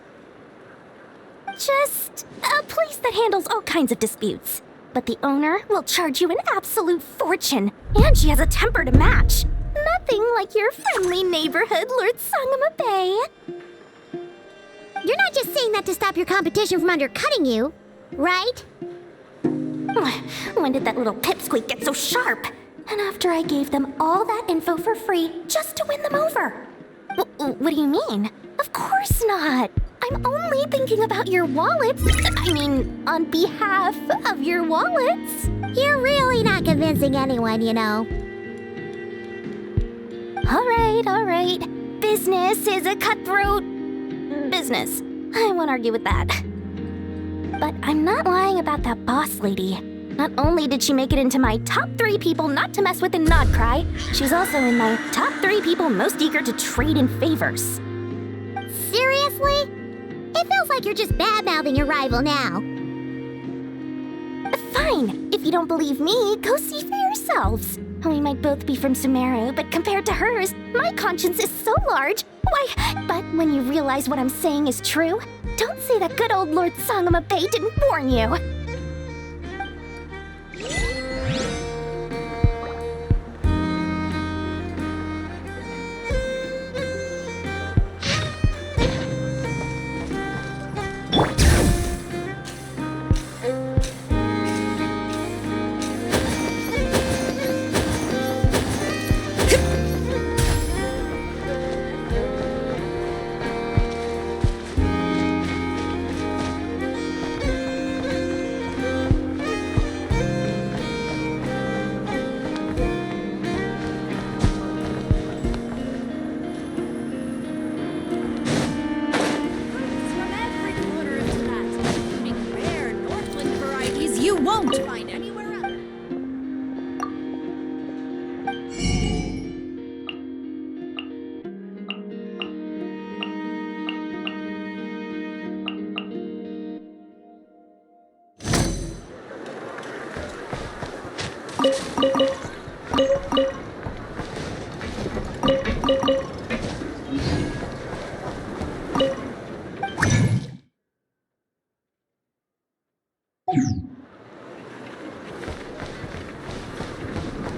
Just a place that handles all kinds of disputes. But the owner will charge you an absolute fortune, and she has a temper to match. Nothing like your friendly neighborhood, Lord Sangama Bay. You're not just saying that to stop your competition from undercutting you, right? When did that little pipsqueak get so sharp? And after I gave them all that info for free just to win them over. What do you mean? Of course not. I'm only thinking about your wallets. I mean, on behalf of your wallets. You're really not convincing anyone, you know. All right. Business is a cutthroat business. I won't argue with that. But I'm not lying about that boss lady. Not only did she make it into my top 3 people not to mess with in Nod-Krai, she's also in my top 3 people most eager to trade in favors. Seriously? It feels like you're just bad-mouthing your rival now. Fine. If you don't believe me, go see for yourselves. We might both be from Sumeru, but compared to hers, my conscience is so large. Why, but when you realize what I'm saying is true, don't say that good old Lord Sangama Bay didn't warn you.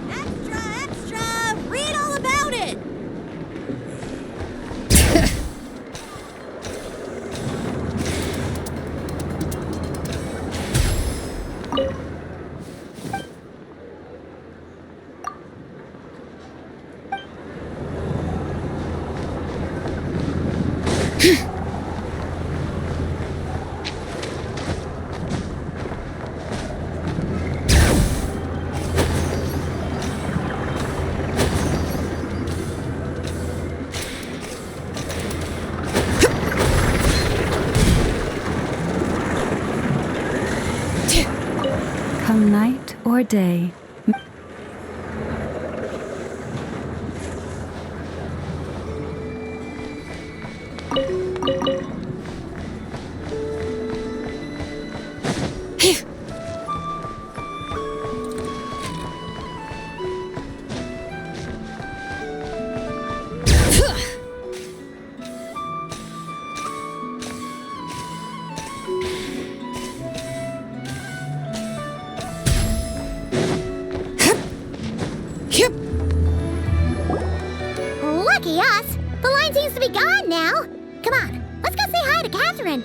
Extra! Read all about it! Come night or day. Lucky us! The line seems to be gone now. Come on, let's go say hi to Catherine.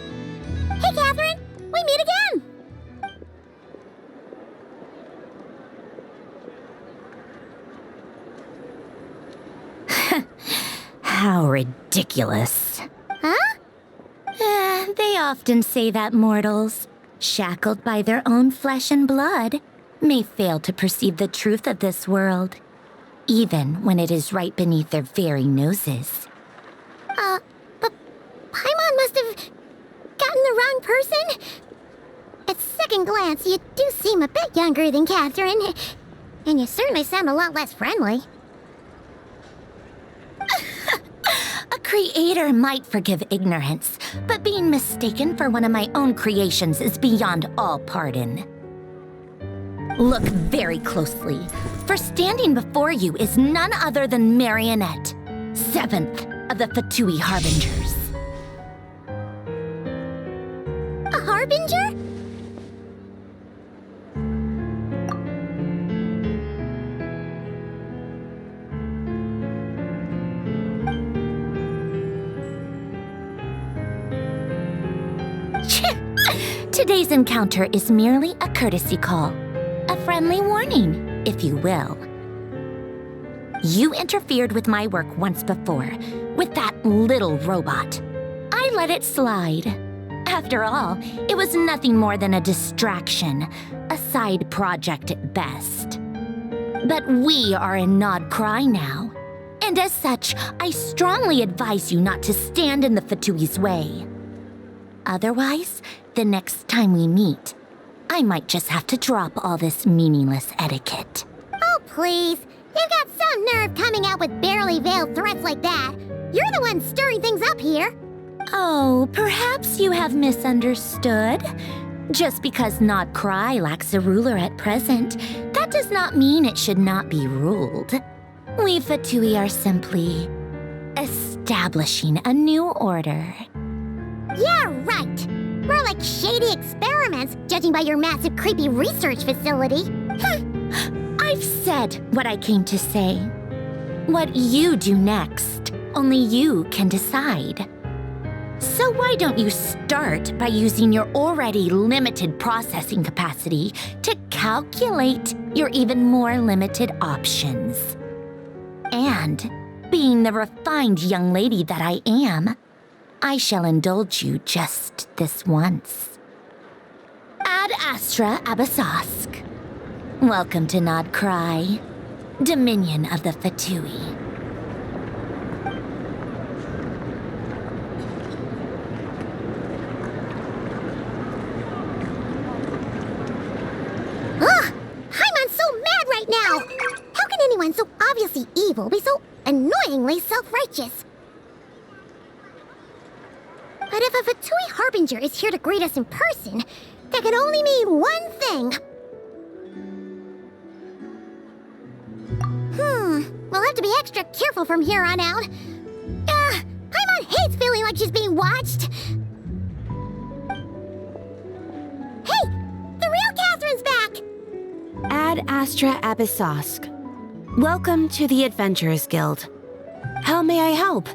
Hey, Catherine, we meet again. How ridiculous. Huh? They often say that mortals, shackled by their own flesh and blood, may fail to perceive the truth of this world, even when it is right beneath their very noses. But Paimon must have gotten the wrong person. At second glance, you do seem a bit younger than Catherine, and you certainly sound a lot less friendly. A Creator might forgive ignorance, but being mistaken for one of my own creations is beyond all pardon. Look very closely, for standing before you is none other than Marionette, 7th of the Fatui Harbingers. A harbinger? Today's encounter is merely a courtesy call. A friendly warning, if you will. You interfered with my work once before, with that little robot. I let it slide. After all, it was nothing more than a distraction, a side project at best. But we are in Nod-Krai now, and as such, I strongly advise you not to stand in the Fatui's way. Otherwise, the next time we meet, I might just have to drop all this meaningless etiquette. Oh, please. You've got some nerve coming out with barely veiled threats like that. You're the one stirring things up here. Oh, perhaps you have misunderstood. Just because Nod-Krai lacks a ruler at present, that does not mean it should not be ruled. We Fatui are simply establishing a new order. Yeah, right. We're like shady experiments, judging by your massive, creepy research facility. I've said what I came to say. What you do next, only you can decide. So why don't you start by using your already limited processing capacity to calculate your even more limited options? And, being the refined young lady that I am, I shall indulge you just this once. Ad Astra Abyssosque. Welcome to Nod-Krai, Dominion of the Fatui. Ugh! Paimon's so mad right now! How can anyone so obviously evil be so annoyingly self-righteous? But if a Fatui Harbinger is here to greet us in person, that can only mean one thing. We'll have to be extra careful from here on out. Paimon hates feeling like she's being watched. Hey! The real Catherine's back! Ad Astra Abyssosque. Welcome to the Adventurers Guild. How may I help?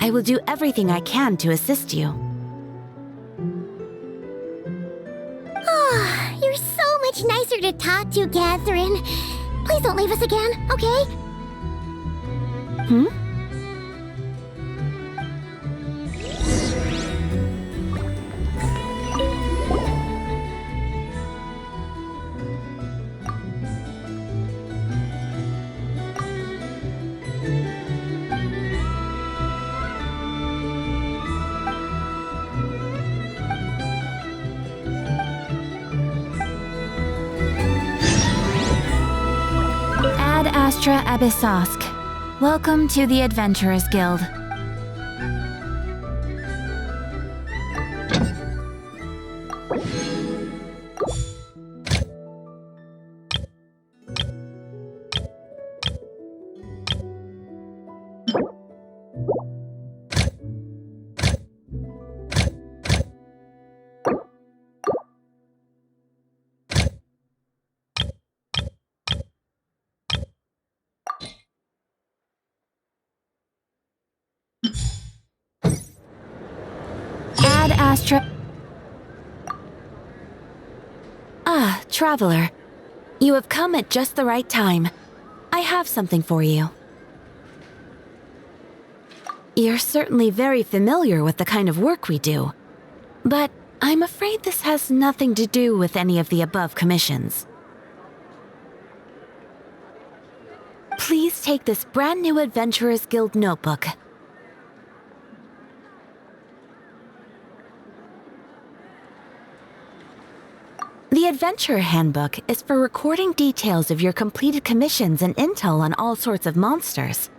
I will do everything I can to assist you. You're so much nicer to talk to, Catherine. Please don't leave us again, okay? Ad Astra Abyssosque. Welcome to the Adventurers Guild. Ad Astra... Ah, traveler. You have come at just the right time. I have something for you. You're certainly very familiar with the kind of work we do. But I'm afraid this has nothing to do with any of the above commissions. Please take this brand new Adventurers Guild notebook. The Adventurer Handbook is for recording details of your completed commissions and intel on all sorts of monsters.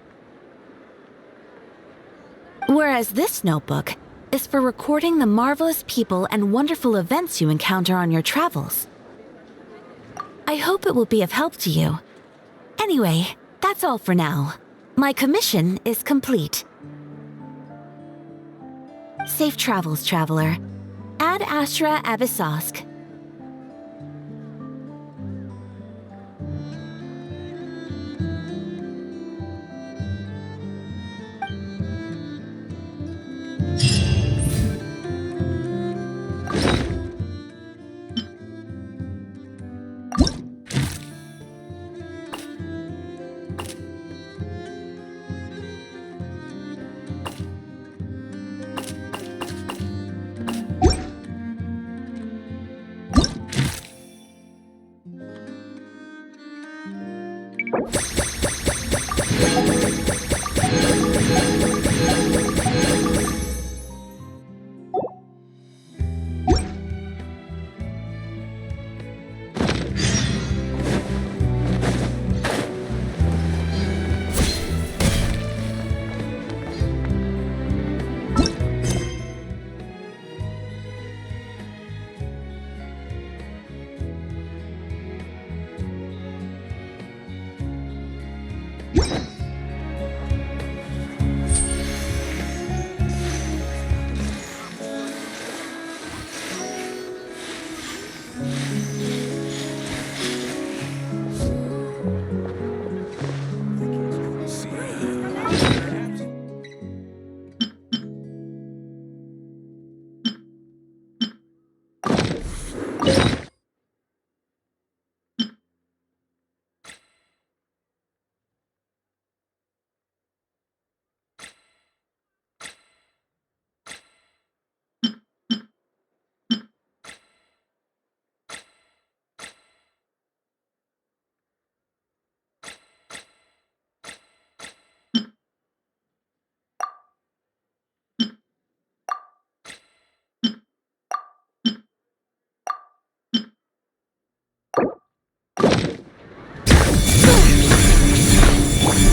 Whereas this notebook is for recording the marvelous people and wonderful events you encounter on your travels. I hope it will be of help to you. Anyway, that's all for now. My commission is complete. Safe travels, traveler. Ad Astra Abyssosque.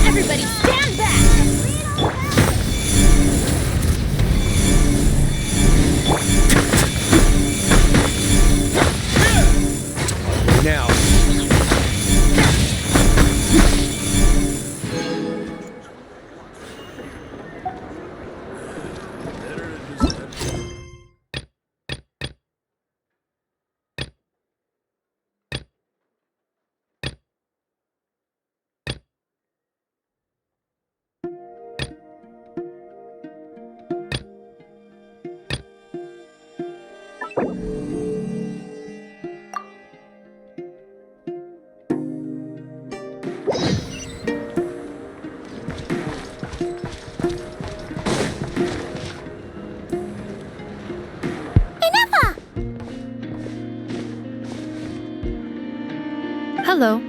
Everybody stand back! Now. Hello.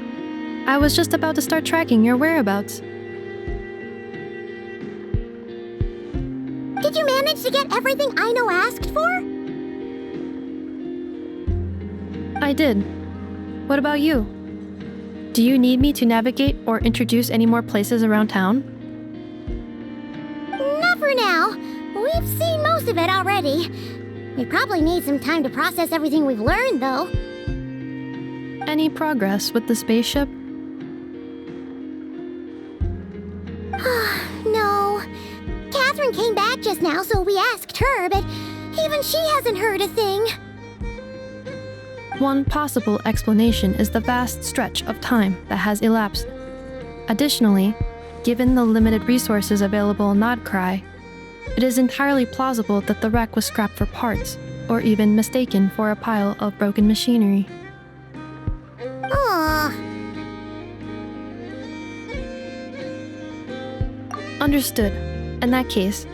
I was just about to start tracking your whereabouts. Did you manage to get everything Aino asked for? I did. What about you? Do you need me to navigate or introduce any more places around town? Not for now. We've seen most of it already. We probably need some time to process everything we've learned, though. Any progress with the spaceship? No. Catherine came back just now, so we asked her, but even she hasn't heard a thing. One possible explanation is the vast stretch of time that has elapsed. Additionally, given the limited resources available in Nod-Krai, it is entirely plausible that the wreck was scrapped for parts, or even mistaken for a pile of broken machinery. Aww. Understood. In that case,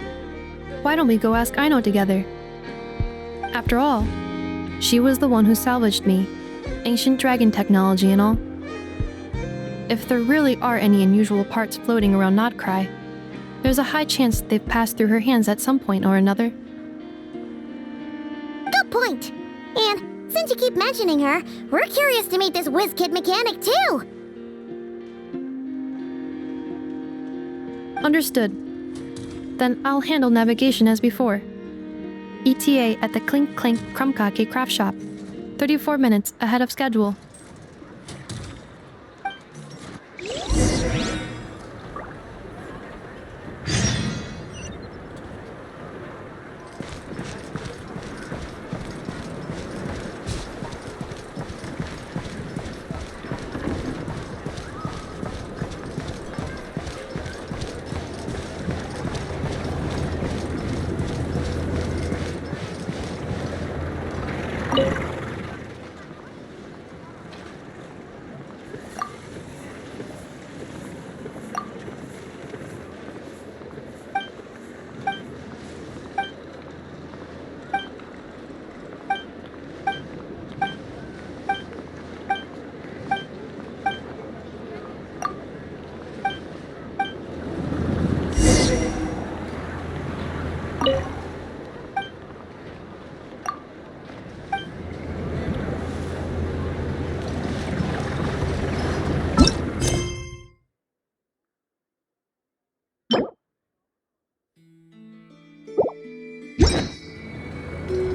why don't we go ask Aino together? After all, she was the one who salvaged me, ancient dragon technology and all. If there really are any unusual parts floating around Nod-Krai, there's a high chance they've passed through her hands at some point or another. Good point. And since you keep mentioning her, we're curious to meet this whiz-kid mechanic too. Understood. Then I'll handle navigation as before. ETA at the Clink Clink Krumkake craft shop. 34 minutes ahead of schedule.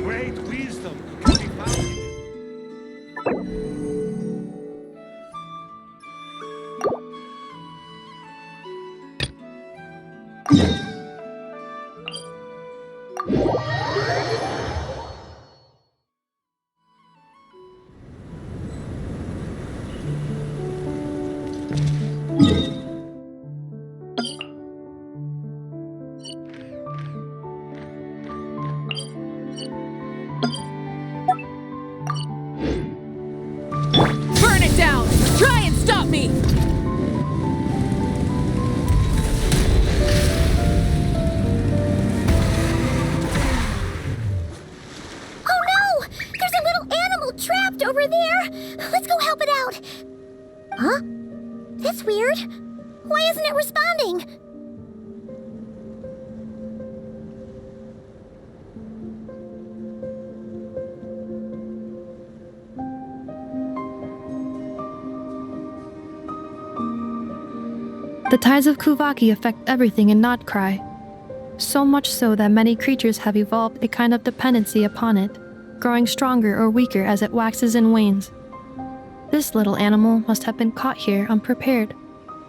Great wisdom can be found in Burn it down! Try and stop me! Oh no! There's a little animal trapped over there! Let's go help it out! Huh? That's weird. Why isn't it responding? The tides of Kuvaki affect everything in Nod-Krai. So much so that many creatures have evolved a kind of dependency upon it, growing stronger or weaker as it waxes and wanes. This little animal must have been caught here unprepared.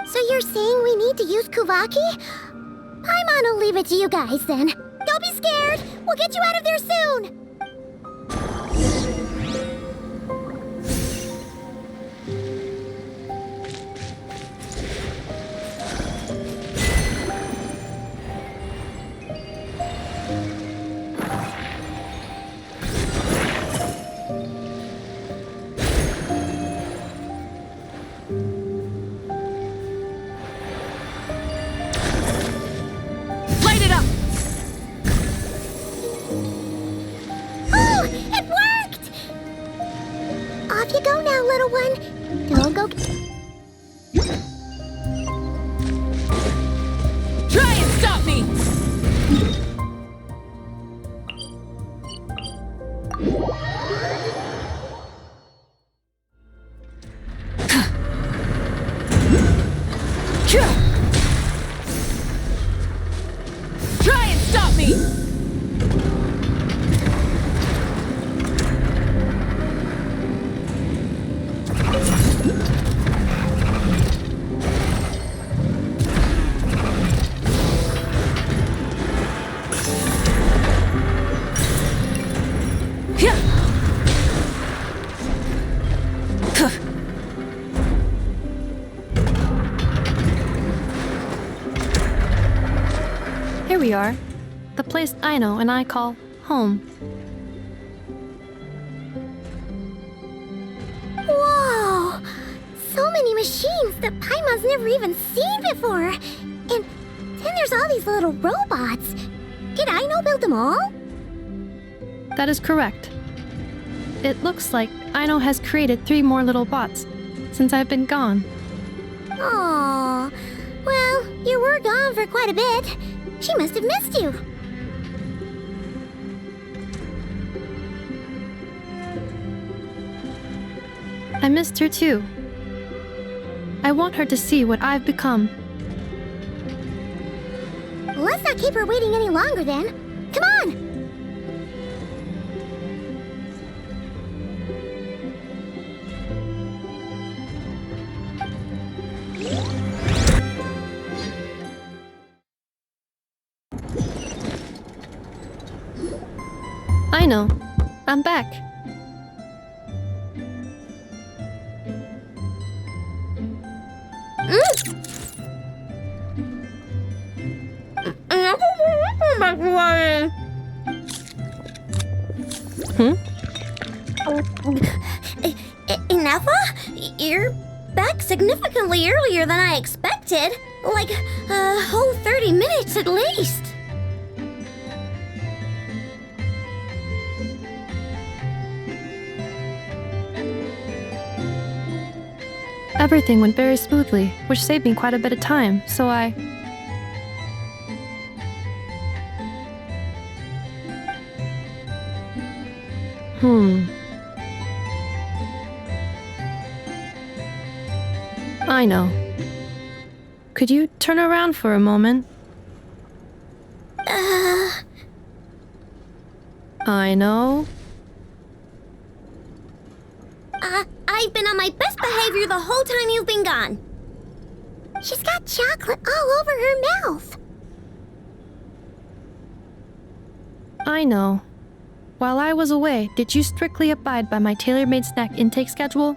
So you're saying we need to use Kuvaki? I'm gonna leave it to you guys then. Don't be scared! We'll get you out of there soon! Light it up! Oh! It worked! Off you go now, little one. Don't go... Try and stop me! Try and stop me! Here we are, the place Aino and I call home. Whoa! So many machines that Paimon's never even seen before! And then there's all these little robots. Did Aino build them all? That is correct. It looks like Aino has created 3 more little bots since I've been gone. Aww. Well, you were gone for quite a bit. She must have missed you. I missed her too. I want her to see what I've become. Let's not keep her waiting any longer then. Come on! I know. I'm back. Ineffa? You're back significantly earlier than I expected. Like a whole 30 minutes at least. Everything went very smoothly, which saved me quite a bit of time, so I... I know. Could you turn around for a moment? I know. I've been on my best behavior the whole time you've been gone. She's got chocolate all over her mouth. I know. While I was away, did you strictly abide by my tailor-made snack intake schedule?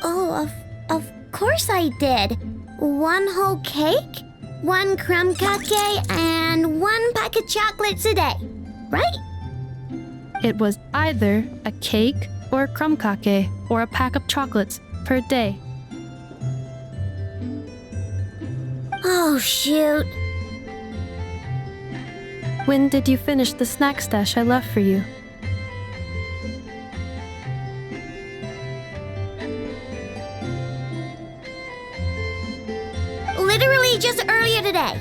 Oh, of course I did. 1 whole cake, 1 crumb cupcake, and 1 pack of chocolates a day, right? It was either a cake or a crumb cake or a pack of chocolates per day. Oh, shoot. When did you finish the snack stash I left for you? Literally just earlier today.